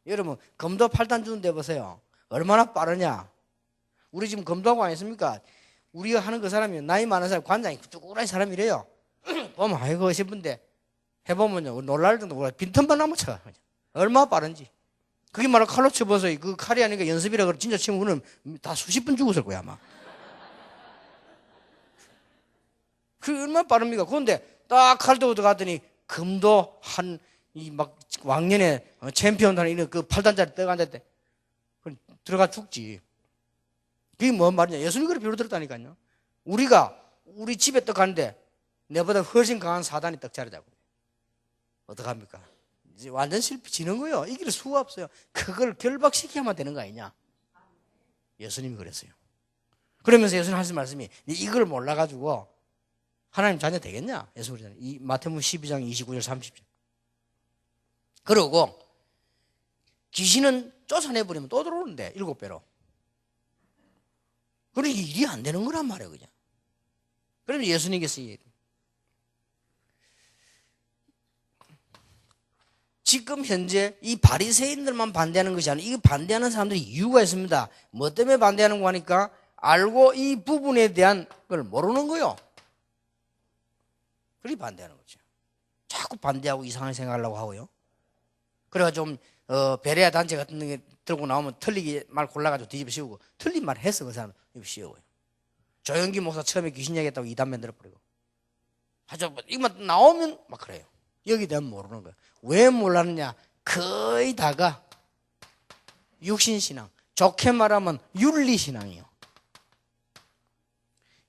S1: 여러분, 검도 8단 주는데 보세요. 얼마나 빠르냐. 우리 지금 검도하고 아니습니까? 우리가 하는 그 사람이 나이 많은 사람, 관장이 쭈꾸란 사람이래요. 보면 아이고 싶은데 해보면요 놀랄 정도 빈틈만 남았죠. 얼마나 빠른지. 그게 말로 칼로 쳐봐서 그 칼이 아니니까 연습이라 그래. 진짜 치면 그는 다 수십 분 죽었을 거야 아마. 그 얼마나 빠릅니까? 그런데 딱 칼 들고 들어갔더니 금도 한 이 막 왕년에 챔피언 하는 이런 그 8단짜리 떡 앉았대. 들어가 죽지. 그게 뭔 말이냐? 예수님 그렇게 비로 들었다니까요. 우리가 우리 집에 떡 가는데 내보다 훨씬 강한 사단이 떡 차리자고. 어떡합니까? 이제 완전 실패 지는 거예요. 이길 수가 없어요. 그걸 결박시켜야만 되는 거 아니냐? 예수님이 그랬어요. 그러면서 예수님 하신 말씀이 이걸 몰라가지고 하나님 자녀 되겠냐? 예수 그러잖아요. 이 마태복음 12장 29절 30절. 그러고 귀신은 쫓아내버리면 또 들어오는데 7배로. 그러니까 일이 안 되는 거란 말이에요. 그냥. 그러면 예수님께서 지금 현재 이 바리새인들만 반대하는 것이 아니라 이 반대하는 사람들이 이유가 있습니다. 뭐 때문에 반대하는 거 하니까 알고 이 부분에 대한 걸 모르는 거요. 그리 반대하는 거죠. 자꾸 반대하고 이상하게 생각하려고 하고요. 그래가지고 좀 베레아 단체 같은 게 들고 나오면 틀리게 말 골라가지고 뒤집어 씌우고 틀린 말 했어 그 사람은 입 씌우고요. 조영기 목사 처음에 귀신 얘기했다고 이단 만들어버리고 하죠. 이것만 나오면 막 그래요. 여기 대한 모르는 거예요. 왜 몰랐느냐? 거의 다가 육신신앙, 좋게 말하면 윤리신앙이요.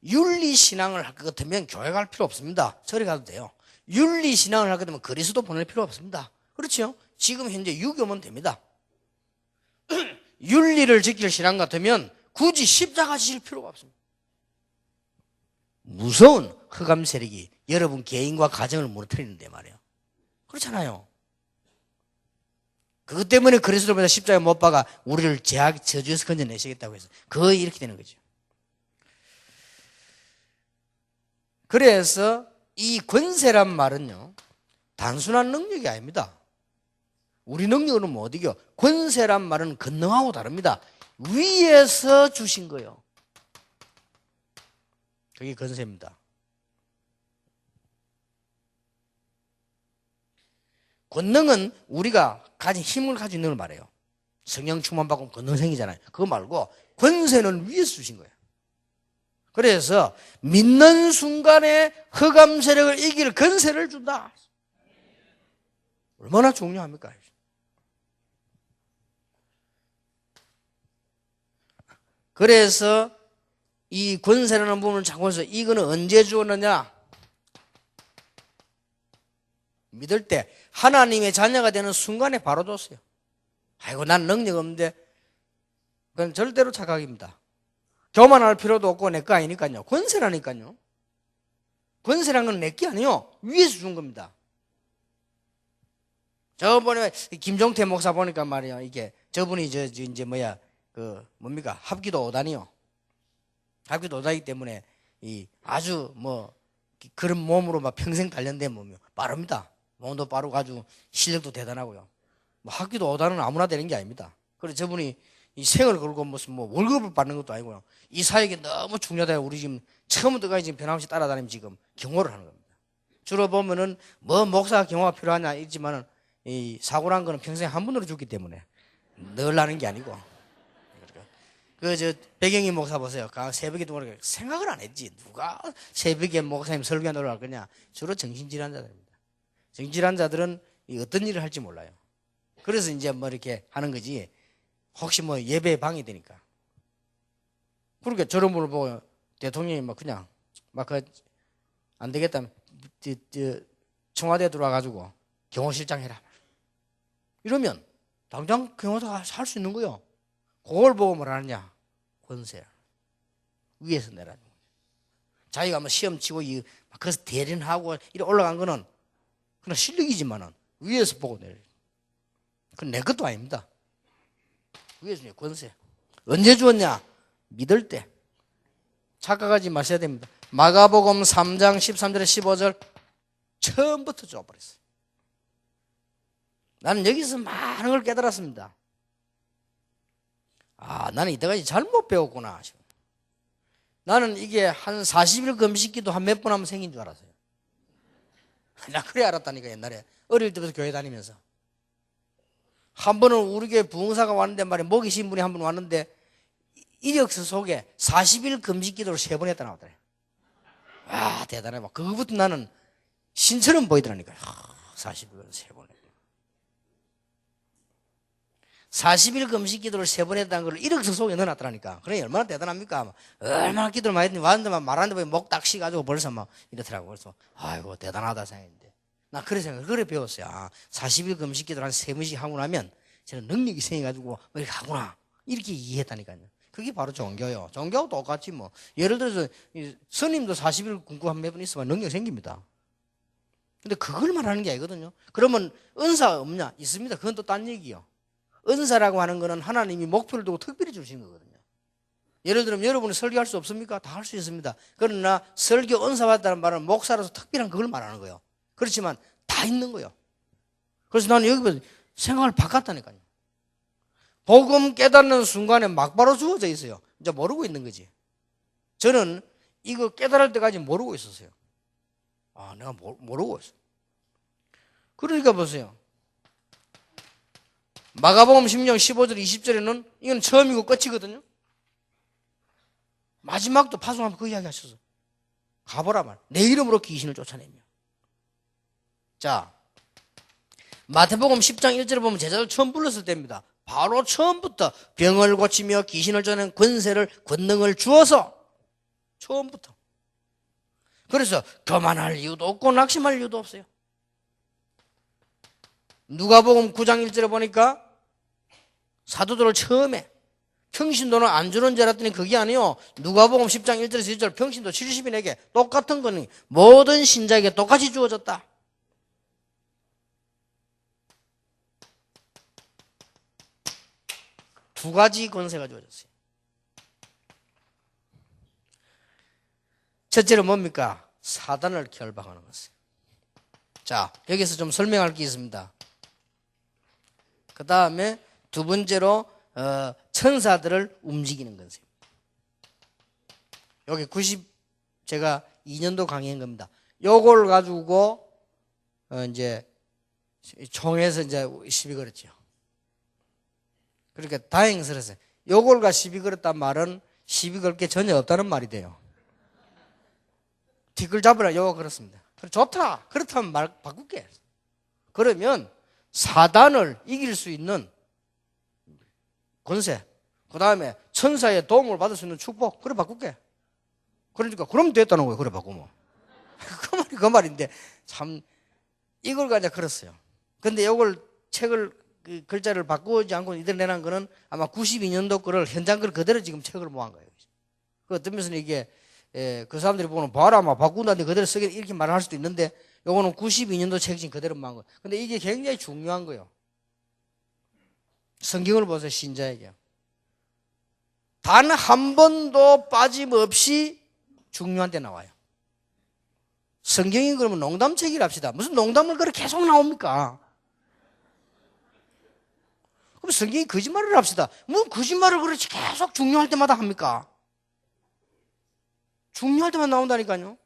S1: 윤리신앙을 할 것 같으면 교회 갈 필요 없습니다. 절에 가도 돼요. 윤리신앙을 할 것 같으면 그리스도 보낼 필요 없습니다. 그렇죠? 지금 현재 유교면 됩니다. 윤리를 지킬 신앙 같으면 굳이 십자가 지실 필요가 없습니다. 무서운 흑암 세력이 여러분 개인과 가정을 무너뜨리는데 말이에요. 그렇잖아요. 그것 때문에 그리스도보다 십자가에 못 박아 우리를 저주에서 건져내시겠다고 해서 거의 이렇게 되는 거죠. 그래서 이 권세란 말은요 단순한 능력이 아닙니다. 우리 능력으로는 못 이겨. 권세란 말은 권능하고 다릅니다. 위에서 주신 거예요. 그게 권세입니다. 권능은 우리가 가진 힘을 가지고 있는 걸 말해요. 성령 충만받고 권능 생기잖아요. 그거 말고 권세는 위에서 주신 거예요. 그래서 믿는 순간에 흑암 세력을 이길 권세를 준다. 얼마나 중요합니까? 그래서 이 권세라는 부분을 잡고서 이거는 언제 주었느냐? 믿을 때 하나님의 자녀가 되는 순간에 바로 줬어요. 아이고 난 능력 없는데 그건 절대로 착각입니다. 교만할 필요도 없고 내 거 아니니까요. 권세라니까요. 권세란 건 내 게 아니에요. 위에서 준 겁니다. 저번에 김종태 목사 보니까 말이에요. 이게 저분이 이제 뭐야 그 뭡니까 합기도 5단이요. 합기도 5단이기 때문에 이 아주 뭐 그런 몸으로 막 평생 단련된 몸이요. 빠릅니다. 몸도 빠르고 아주 실력도 대단하고요. 뭐 합기도 5단은 아무나 되는 게 아닙니다. 그래서 저분이 이 생을 걸고 무슨 뭐 월급을 받는 것도 아니고요. 이 사역이 너무 중요하다. 우리 지금 처음부터까지 지금 변함없이 따라다니면 지금 경호를 하는 겁니다. 주로 보면은 뭐 목사가 경호가 필요하냐 있지만은 이 사고란 거는 평생 한 번으로 죽기 때문에 늘 나는 게 아니고. 백영희 목사 보세요. 새벽에 누가 생각을 안 했지. 누가 새벽에 목사님 설교하러 갈 거냐. 주로 정신질환자들입니다. 정신질환자들은 어떤 일을 할지 몰라요. 그래서 이제 뭐 이렇게 하는 거지. 혹시 뭐 예배에 방해되니까. 그러니까 저런 분을 보고 대통령이 막 그냥 막 안 되겠다. 청와대에 들어와가지고 경호실장 해라. 이러면 당장 경호사가 할 수 있는 거요. 그걸 보고 뭘 하느냐? 권세. 위에서 내라는 거예요. 자기가 뭐 시험 치고 그래서 대련하고 이렇게 올라간 거는 그냥 실력이지만은 위에서 보고 내려요. 그건 내 것도 아닙니다. 위에서 권세. 언제 주었냐? 믿을 때. 착각하지 마셔야 됩니다. 마가복음 3장 13절에 15절 처음부터 줘버렸어요. 나는 여기서 많은 걸 깨달았습니다. 아, 나는 이때까지 잘못 배웠구나. 나는 이게 한 40일 금식기도 한 몇 번 하면 생긴 줄 알았어요. 나 그래 알았다니까. 옛날에 어릴 때부터 교회 다니면서 한 번은 우리 교회 부흥사가 왔는데 말이야, 목이신 분이 한 분 왔는데 이력서 속에 40일 금식기도를 3번 했다 나왔더래. 아, 대단해. 막 그거부터 나는 신처럼 보이더라니까. 40일 3번 했다. 40일 금식 기도를 3번 했다는 걸 이력서 속에 넣어놨더라니까. 그러니 얼마나 대단합니까? 얼마나 기도를 많이 했는데 왔는데 말하는데 목 딱 쉬가지고 벌써 막 이렇더라고. 그래서 아이고 대단하다 생각했는데 나 그래 생각, 그래 배웠어요. 아, 40일 금식 기도를 한 3번씩 하고 나면 저는 능력이 생겨가지고 이렇게 하구나. 이렇게 이해했다니까요. 그게 바로 종교요. 종교하고 똑같지 뭐. 예를 들어서 스님도 40일 굶고 한 몇 번 있으면 능력 생깁니다. 근데 그걸 말하는 게 아니거든요. 그러면 은사 없냐? 있습니다. 그건 또 딴 얘기요. 은사라고 하는 거는 하나님이 목표를 두고 특별히 주신 거거든요. 예를 들면 여러분이 설교할 수 없습니까? 다 할 수 있습니다. 그러나 설교 은사 받았다는 말은 목사로서 특별한 그걸 말하는 거예요. 그렇지만 다 있는 거예요. 그래서 나는 여기서 생각을 바꿨다니까요. 복음 깨닫는 순간에 막바로 주어져 있어요. 이제 모르고 있는 거지. 저는 이거 깨달을 때까지 모르고 있었어요. 아, 내가 모르고 있어. 그러니까 보세요. 마가복음 10장 15절 20절에는 이건 처음이고 끝이거든요. 마지막도 파송하면 그 이야기 하셔서 가보라 말. 내 이름으로 귀신을 쫓아내며. 자, 마태복음 10장 1절에 보면 제자들 처음 불렀을 때입니다. 바로 처음부터 병을 고치며 귀신을 쫓아내는 권세를, 권능을 주어서 처음부터. 그래서 교만할 이유도 없고 낙심할 이유도 없어요. 누가복음 9장 1절에 보니까 사도들을 처음에 평신도는 안 주는 줄 알았더니 그게 아니요. 누가복음 10장 1절에서 2절 평신도 70인에게 똑같은 거니 모든 신자에게 똑같이 주어졌다. 두 가지 권세가 주어졌어요. 첫째로 뭡니까? 사단을 결박하는 것이에요. 자, 여기서 좀 설명할 게 있습니다. 그 다음에 두 번째로 천사들을 움직이는 것이에요. 여기 제가 2년도 강의한 겁니다. 요걸 가지고 이제 총회에서 이제 시비 걸었죠. 그러니까 다행스러웠어요. 요걸과 시비 걸었단 말은 시비 걸 게 전혀 없다는 말이 돼요. 뒷글 잡으라 요거 그렇습니다. 좋다. 그렇다면 말 바꿀게. 그러면 사단을 이길 수 있는 권세, 그 다음에 천사의 도움을 받을 수 있는 축복, 그래 바꿀게. 그러니까 그럼 됐다는 거예요. 그래 바꾸면. 그 말인데 참 이걸 가지고 그랬어요. 근데 이걸 책을 글자를 바꾸지 않고 이들 내놓은 거는 아마 92년도 거를 현장 걸 그대로 지금 책을 모은 거예요. 그 어떤 면에서는 이게 그 사람들이 보면 봐라 막 바꾼다는데 그대로 쓰게 이렇게 말할 수도 있는데 요거는 92년도 책 지금 그대로 모은 거예요. 근데 이게 굉장히 중요한 거예요. 성경을 보세요. 신자에게 단 한 번도 빠짐없이 중요한 데 나와요. 성경이 그러면 농담책이랍시다. 무슨 농담을 그렇게 계속 나옵니까? 그럼 성경이 거짓말을 합시다. 뭐 거짓말을 그렇게 계속 중요할 때마다 합니까? 중요할 때만 나온다니까요.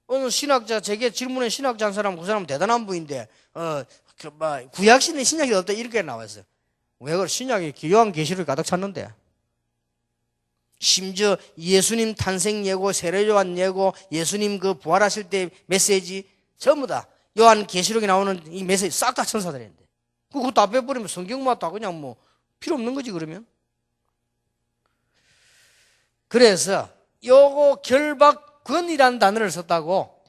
S1: 어느 신학자, 제게 질문에 신학자 한 사람, 그 사람 대단한 분인데, 구약신에 신약이 없다, 이렇게 나왔어요. 왜 그래? 신약이 기요한 계시를 가득 찼는데. 심지어 예수님 탄생 예고, 세례요한 예고, 예수님 그 부활하실 때 메시지, 전부 다 요한 계시록에 나오는 이 메시지 싹 다 천사들인데. 그거 다 빼버리면 성경만 다 그냥 뭐 필요 없는 거지, 그러면. 그래서 요거 결박권이라는 단어를 썼다고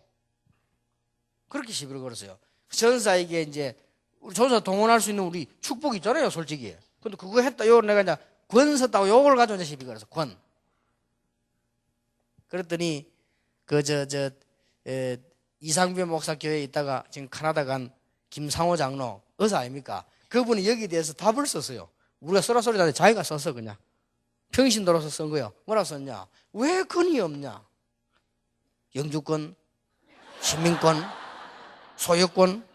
S1: 그렇게 시비를 걸었어요. 전사에게 이제 우리 전사 동원할 수 있는 우리 축복 있잖아요, 솔직히. 근데 그거 했다, 요 내가 이제 권 썼다고 요걸 가지고 이제 시비 걸었어, 권. 그랬더니 이상배 목사 교회에 있다가 지금 캐나다 간 김상호 장로 의사 아닙니까? 그분이 여기에 대해서 답을 썼어요. 우리가 써라 소리 나는데 자기가 썼어, 그냥. 평신도로서 쓴 거예요. 뭐라고 썼냐? 왜 권이 없냐? 영주권, 시민권, 소유권.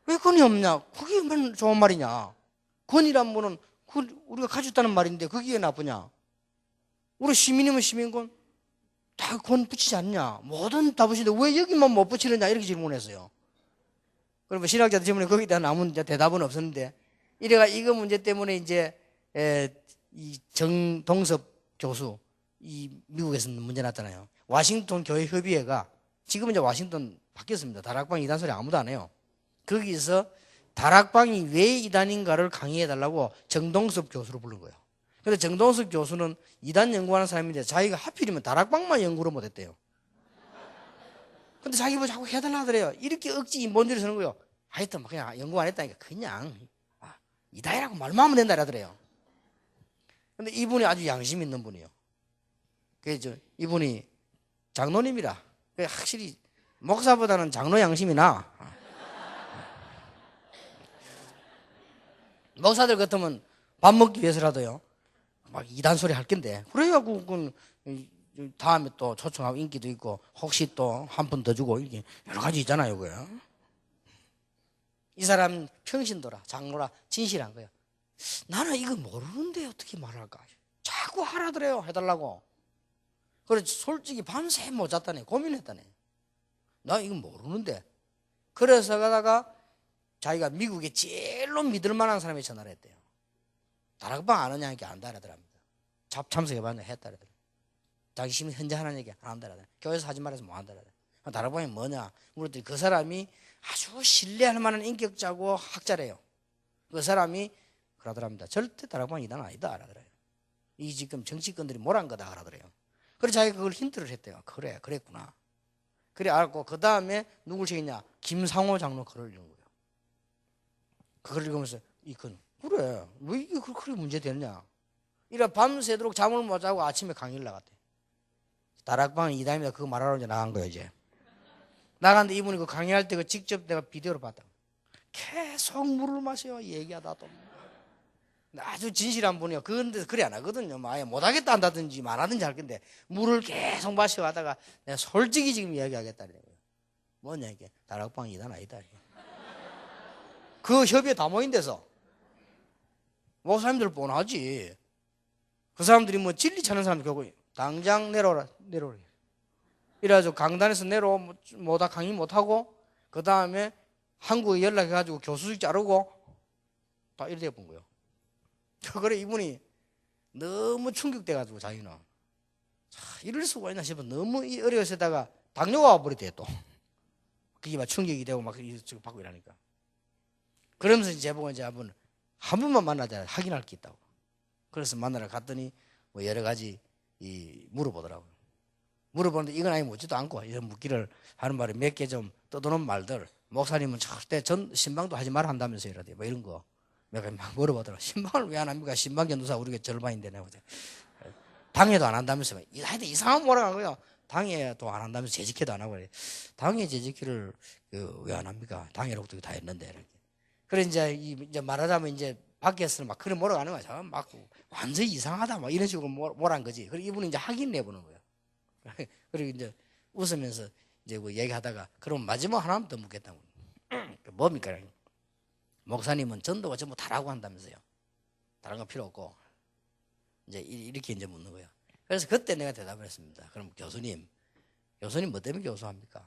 S1: 왜 권이 없냐? 그게 얼마나 좋은 말이냐? 권이란 거는 우리가 가지고 있다는 말인데 그게 나쁘냐? 우리 시민이면 시민권 다 권 붙이지 않냐? 뭐든 다 붙이는데 왜 여기만 못 붙이느냐? 이렇게 질문했어요. 그러면 신학자들 질문에 거기에 대한 아무 대답은 없었는데 이래가 이거 문제 때문에 이제 이 정동섭 교수 이 미국에서 문제 났잖아요. 워싱턴 교회 협의회가 지금은 이제 워싱턴 바뀌었습니다. 다락방 이단 소리 아무도 안 해요. 거기서 다락방이 왜 이단인가를 강의해달라고 정동섭 교수를 부른 거예요. 그런데 정동섭 교수는 이단 연구하는 사람인데 자기가 하필이면 다락방만 연구를 못했대요. 근데 자기 뭐 자꾸 해달라 하더래요. 이렇게 억지 인본주의를 쓰는 거예요. 하여튼 그냥 연구 안 했다니까 그냥 이다이라고 말만 하면 된다 하더래요. 근데 이분이 아주 양심 있는 분이에요. 그래서 이분이 장로님이라 확실히 목사보다는 장로 양심이 나. 목사들 같으면 밥 먹기 위해서라도요 막 이단 소리 할 건데 그래갖고 다음에 또 초청하고 인기도 있고 혹시 또 한 푼 더 주고 이게 여러 가지 있잖아요. 그거요. 이 사람 평신도라 장로라 진실한 거예요. 나는 이거 모르는데 어떻게 말할까? 자꾸 하라더래요. 해달라고. 그래서 솔직히 밤새 못 잤다네. 고민했다네. 나 이거 모르는데. 그래서 가다가 자기가 미국에 제일로 믿을 만한 사람이 전화를 했대요. 다락방 아느냐 하니까 안다 하더랍니다. 참석해봤냐 했다 하더랍니다. 자기 심히 현재 하는 얘기 안 한다 하더랍니다. 교회에서 하지 말아서 못 한다 하더랍니다. 다락방이 뭐냐? 물었더니 그 사람이 아주 신뢰할 만한 인격자고 학자래요. 그 사람이 그러더랍니다. 절대 다락방 이단 아니다 하더래요. 이 지금 정치권들이 몰한 거다 하더래요. 그래서 자기가 그걸 힌트를 했대요. 그래, 그랬구나. 그래 알고 그 다음에 누굴 책이냐? 김상호 장로 글을 읽은 거예요. 그걸 읽으면서 이건 그래 왜 이게 그렇게 문제 되느냐? 이래 밤새도록 잠을 못 자고 아침에 강의를 나갔대. 다락방 이단입니다. 그거 말하러 이제 나간 거예요 이제. 나갔는데 이분이 그 강의할 때 그 직접 내가 비디오로 봤다. 계속 물을 마셔요. 얘기하다도. 아주 진실한 분이요. 그런데 그래 안 하거든요. 아예 못하겠다 한다든지 말하든지 할 건데 물을 계속 마셔 하다가 내가 솔직히 지금 이야기하겠다는 거예요. 뭐냐 이게 다락방 이단 아니다. 그 협의에 다 모인 데서 목사님들 뻔하지. 그 사람들이 뭐 진리 찾는 사람들 결국 당장 내려오라. 이래가지고 강단에서 뭐다 강의 못하고 그 다음에 한국에 연락해가지고 교수직 자르고 다 이래 본 거예요. 그래 이분이 너무 충격돼가지고 자기는 이럴 수가 있나 싶어. 너무 어려워서다가 당뇨가 와버리대 또. 그게 막 충격이 되고 막 받고 이러니까. 그러면서 제보가 이제 한 번만 만나자 확인할 게 있다고. 그래서 만나러 갔더니 뭐 여러 가지 물어보더라고요. 물어보는데 이건 아니 묻지도 않고 이런 묻기를 하는 말이 몇 개 좀 떠도는 말들. 목사님은 절대 신방도 하지 말아 한다면서 이러대. 뭐 이런 거. 내가 막 물어보더라고요. 신방을 왜 안 합니까? 신방 전도사 우리가 절반인데 내가 당회도 안 한다면서 하여튼 이상한 뭐라 한 거예요. 당회도 안 한다면서 재직회도 안 하고 그래. 당회 재직회를 왜 안 합니까? 당회로부터 다 했는데 이렇게. 그래 이제 말하자면 이제 밖에서는 막 그런 뭐라고 하는 거야. 막 완전히 이상하다 막 이런 식으로 뭐란 거지. 그리고 이분은 이제 확인 내보는 거예요. 그리고 이제 웃으면서 이제 뭐 얘기하다가 그럼 마지막 하나만 더 묻겠다고. 뭡니까? 목사님은 전도가 전부 다라고 한다면서요. 다른 거 필요 없고. 이제 이렇게 이제 묻는 거예요. 그래서 그때 내가 대답을 했습니다. 그럼 교수님 뭐 때문에 교수합니까?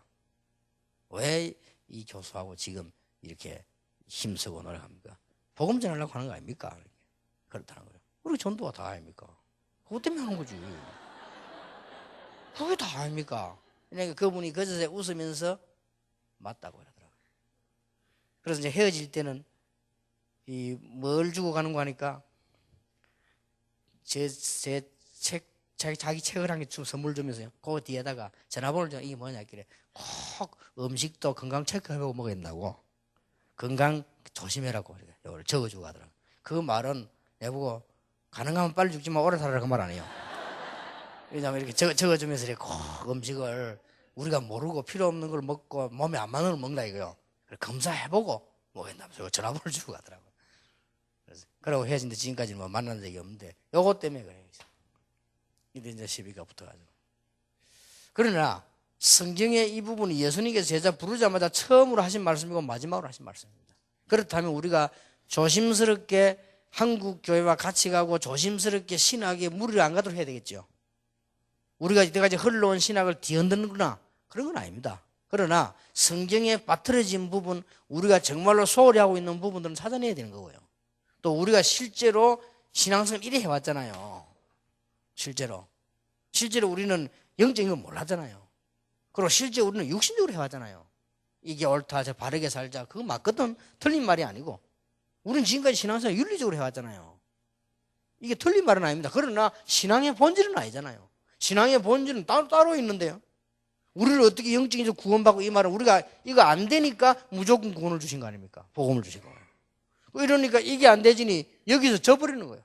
S1: 왜 이 교수하고 지금 이렇게 힘쓰고 노력합니까? 복음 전하려고 하는 거 아닙니까? 그렇다는 거예요. 우리 전도가 다 아닙니까? 그것 때문에 하는 거지. 그게 다 아닙니까? 그러니까 그분이 그저에 웃으면서 맞다고 그러더라고요. 그래서 이제 헤어질 때는 뭘 주고 가는 거 하니까 제 책 자기 책을 한 개 선물 주면서요. 그 뒤에다가 전화번호를 좀 이게 뭐냐 했길래 꼭 음식도 건강 체크해보고 먹인다고. 건강 조심해라고 이걸 적어주고 하더라고. 그 말은 내보고 가능하면 빨리 죽지만 오래 살아라 그 말 아니에요. 왜냐하면 이렇게 적어주면서 이렇게 꼭 음식을 우리가 모르고 필요 없는 걸 먹고 몸에 안 맞는 걸 먹는다 이거요. 검사해보고 먹인다면서 전화번호를 주고 가더라고. 그러고 헤어진데 지금까지 뭐 만난 적이 없는데 요거 때문에 그래요. 이제 시비가 붙어가지고. 그러나 성경의 이 부분이 예수님께서 제자 부르자마자 처음으로 하신 말씀이고 마지막으로 하신 말씀입니다. 그렇다면 우리가 조심스럽게 한국 교회와 같이 가고 조심스럽게 신학에 무리를 안 가도록 해야 되겠죠. 우리가 이때까지 흘러온 신학을 뒤흔드는구나 그런 건 아닙니다. 그러나 성경에 빠뜨려진 부분, 우리가 정말로 소홀히 하고 있는 부분들은 찾아내야 되는 거고요. 또 우리가 실제로 신앙생활 이래 해왔잖아요. 실제로 우리는 영적인 걸 몰랐잖아요. 그리고 실제 우리는 육신적으로 해왔잖아요. 이게 옳다, 저 바르게 살자. 그거 맞거든. 틀린 말이 아니고. 우리는 지금까지 신앙생활 윤리적으로 해왔잖아요. 이게 틀린 말은 아닙니다. 그러나 신앙의 본질은 아니잖아요. 신앙의 본질은 따로 있는데요. 우리를 어떻게 영적인 구원받고 이 말은 우리가 이거 안 되니까 무조건 구원을 주신 거 아닙니까? 복음을 주신 거예요. 이러니까 이게 안 되지니 여기서 져버리는 거예요.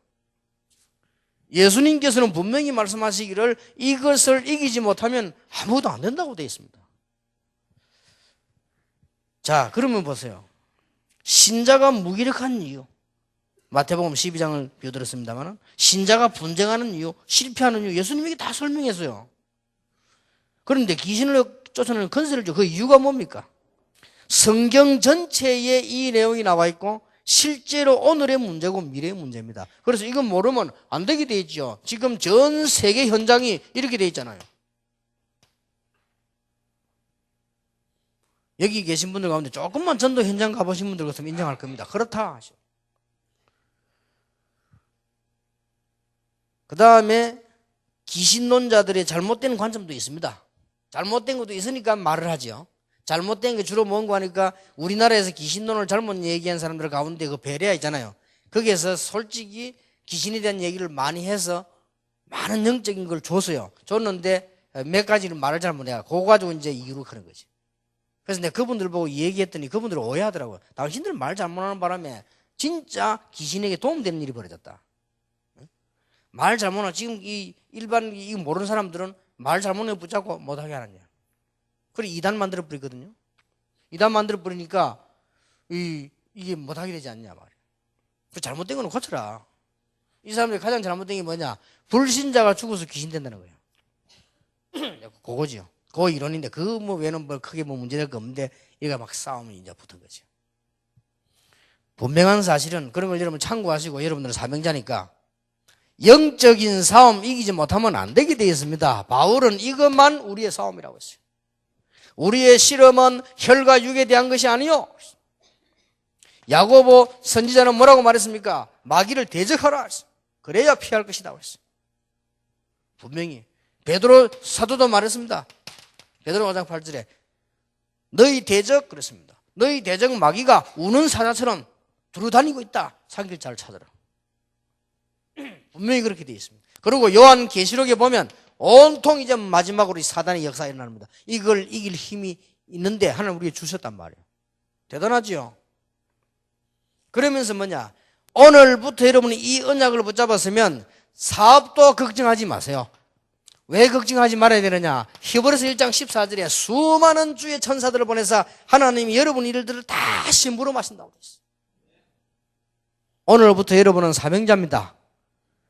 S1: 예수님께서는 분명히 말씀하시기를 이것을 이기지 못하면 아무것도 안 된다고 되어 있습니다. 자, 그러면 보세요. 신자가 무기력한 이유. 마태복음 12장을 비워드렸습니다만 신자가 분쟁하는 이유, 실패하는 이유 예수님이 다 설명했어요. 그런데 귀신을 쫓아내는 건세를 줘. 그 이유가 뭡니까? 성경 전체에 이 내용이 나와 있고 실제로 오늘의 문제고 미래의 문제입니다. 그래서 이건 모르면 안 되게 돼 있죠. 지금 전 세계 현장이 이렇게 돼 있잖아요. 여기 계신 분들 가운데 조금만 전도 현장 가보신 분들 같으면 인정할 겁니다. 그렇다 하시오. 그 다음에 귀신론자들의 잘못된 관점도 있습니다. 잘못된 것도 있으니까 말을 하죠. 잘못된 게 주로 뭔가 하니까 우리나라에서 귀신론을 잘못 얘기한 사람들 가운데 그 베레아 있잖아요. 거기에서 솔직히 귀신에 대한 얘기를 많이 해서 많은 영적인 걸 줬어요. 줬는데 몇 가지를 말을 잘 못해요. 그거 가지고 이제 이유로 그런 거지. 그래서 내가 그분들 보고 얘기했더니 그분들 오해하더라고요. 당신들 말 잘못하는 바람에 진짜 귀신에게 도움되는 일이 벌어졌다. 말 잘못하면 지금 이 일반 이 모르는 사람들은 말 잘못해 붙잡고 못하게 하는 거야. 그래 이단 만들어 버리거든요. 이단 만들어 버리니까 이게 못하게 되지 않냐 말이야. 그 잘못된 거는 고쳐라. 이 사람들이 가장 잘못된 게 뭐냐? 불신자가 죽어서 귀신 된다는 거예요. 그거지요. 그 이론인데 그 뭐 외에는 뭐 크게 뭐 문제될 거 없는데 얘가 막 싸움이 이제 붙은 거죠. 분명한 사실은 그런 걸 여러분 참고하시고 여러분들은 사명자니까 영적인 싸움 이기지 못하면 안 되게 되어 있습니다. 바울은 이것만 우리의 싸움이라고 했어요. 우리의 실험은 혈과 육에 대한 것이 아니요. 야고보 선지자는 뭐라고 말했습니까? 마귀를 대적하라 했어요. 그래야 피할 것이다 했어요. 분명히 베드로 사도도 말했습니다. 베드로 5장 8절에 너희 대적 그랬습니다. 너희 대적 마귀가 우는 사자처럼 두루다니고 있다. 사귈 자를 찾아라. 분명히 그렇게 되어 있습니다. 그리고 요한 계시록에 보면 온통 이제 마지막으로 이 사단의 역사가 일어납니다. 이걸 이길 힘이 있는데 하나님 우리에게 주셨단 말이에요. 대단하지요. 그러면서 뭐냐? 오늘부터 여러분이 이 언약을 붙잡았으면 사업도 걱정하지 마세요. 왜 걱정하지 말아야 되느냐? 히브리서 1장 14절에 수많은 주의 천사들을 보내서 하나님이 여러분 일들을 다 심부름하신다고 되어 있어요. 오늘부터 여러분은 사명자입니다.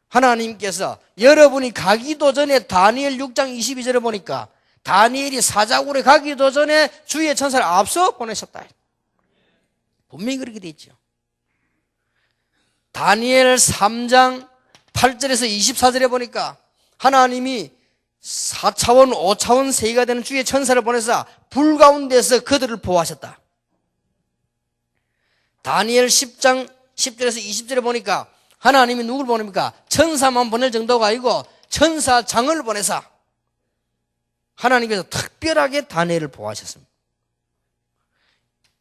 S1: 하나님께서 여러분이 가기도 전에 다니엘 6장 22절에 보니까 다니엘이 사자굴에 가기도 전에 주의 천사를 앞서 보내셨다. 분명히 그렇게 되어 있죠. 다니엘 3장 8절에서 24절에 보니까 하나님이 4차원 5차원 세계가 되는 주의 천사를 보내서 불 가운데서 그들을 보호하셨다. 다니엘 10장 10절에서 20절에 보니까 하나님이 누굴 보냅니까? 천사만 보낼 정도가 아니고 천사장을 보내사 하나님께서 특별하게 다니엘을 보호하셨습니다.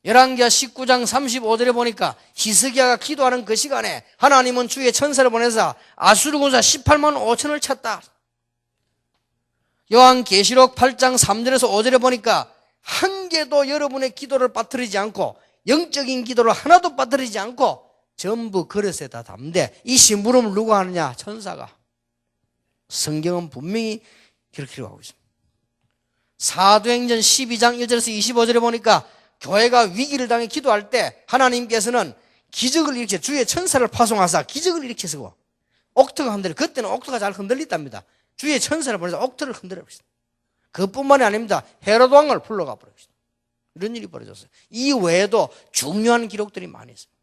S1: 열왕기하 19장 35절에 보니까 히스기야가 기도하는 그 시간에 하나님은 주의 천사를 보내사 아수르 군사 18만 5천을 쳤다. 요한계시록 8장 3절에서 5절에 보니까 한 개도 여러분의 기도를 빠뜨리지 않고 영적인 기도를 하나도 빠뜨리지 않고 전부 그릇에 다 담는데 이 심부름을 누가 하느냐? 천사가. 성경은 분명히 그렇게 기록하고 있습니다. 사도행전 12장 1절에서 25절에 보니까 교회가 위기를 당해 기도할 때 하나님께서는 기적을 일으켜 주의 천사를 파송하사 기적을 일으키시고 옥토가 흔들려. 그때는 옥토가 잘 흔들렸답니다. 주의 천사를 보내서 옥토를 흔들어 버렸습니다. 그뿐만이 아닙니다. 헤롯 왕을 불러가 버렸습니다. 이런 일이 벌어졌어요. 이 외에도 중요한 기록들이 많이 있습니다.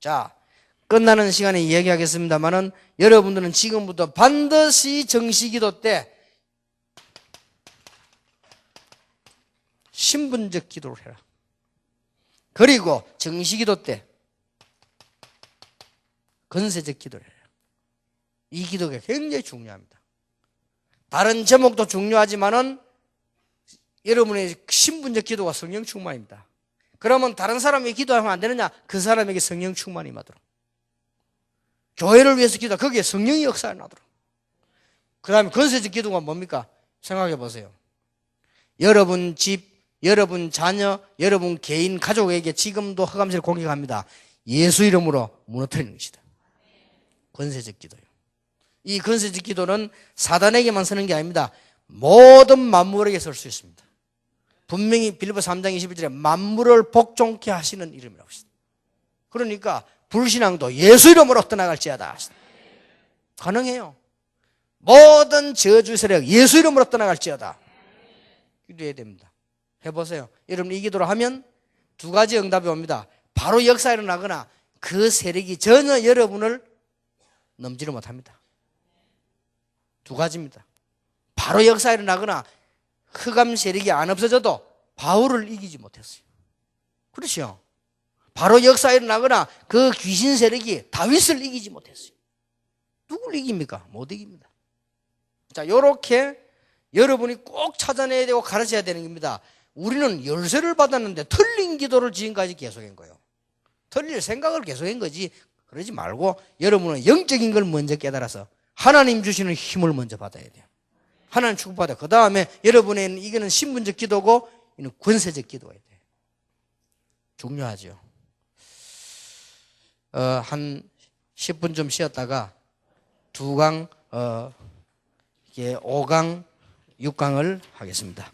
S1: 자, 끝나는 시간에 이야기하겠습니다만은 여러분들은 지금부터 반드시 정시기도 때 신분적 기도를 해라. 그리고 정시기도 때 건세적 기도를 해라. 이 기도가 굉장히 중요합니다. 다른 제목도 중요하지만은 여러분의 신분적 기도가 성령 충만입니다. 그러면 다른 사람에게 기도하면 안 되느냐? 그 사람에게 성령 충만이 임하도록. 교회를 위해서 기도하 거기에 성령의 역사가 나도록. 그 다음에 건세적 기도가 뭡니까? 생각해 보세요. 여러분 집, 여러분 자녀, 여러분 개인, 가족에게 지금도 허감시를 공격합니다. 예수 이름으로 무너뜨리는 것이다. 건세적 기도요. 이 건세적 기도는 사단에게만 쓰는 게 아닙니다. 모든 만물에게 쓸 수 있습니다. 분명히 빌립보 3장 21절에 만물을 복종케 하시는 이름이라고 했습니다. 그러니까 불신앙도 예수 이름으로 떠나갈지어다. 가능해요. 모든 저주 세력 예수 이름으로 떠나갈지어다. 기도해야 됩니다. 해보세요. 여러분 이 기도를 하면 두 가지 응답이 옵니다. 바로 역사가 일어나거나 그 세력이 전혀 여러분을 넘지를 못합니다. 두 가지입니다. 바로 역사가 일어나거나 흑암 세력이 안 없어져도 바울을 이기지 못했어요. 그렇죠? 바로 역사가 일어나거나 그 귀신 세력이 다윗을 이기지 못했어요. 누굴 이깁니까? 못 이깁니다. 자, 요렇게 여러분이 꼭 찾아내야 되고 가르쳐야 되는 겁니다. 우리는 열쇠를 받았는데 틀린 기도를 지금까지 계속한 거예요. 틀릴 생각을 계속한 거지. 그러지 말고 여러분은 영적인 걸 먼저 깨달아서 하나님 주시는 힘을 먼저 받아야 돼요. 하나님 축복받아. 그 다음에 여러분의 이거는 신분적 기도고 이는 권세적 기도가 돼요. 중요하죠. 한 10분 좀 쉬었다가 2강, 5강, 6강을 하겠습니다.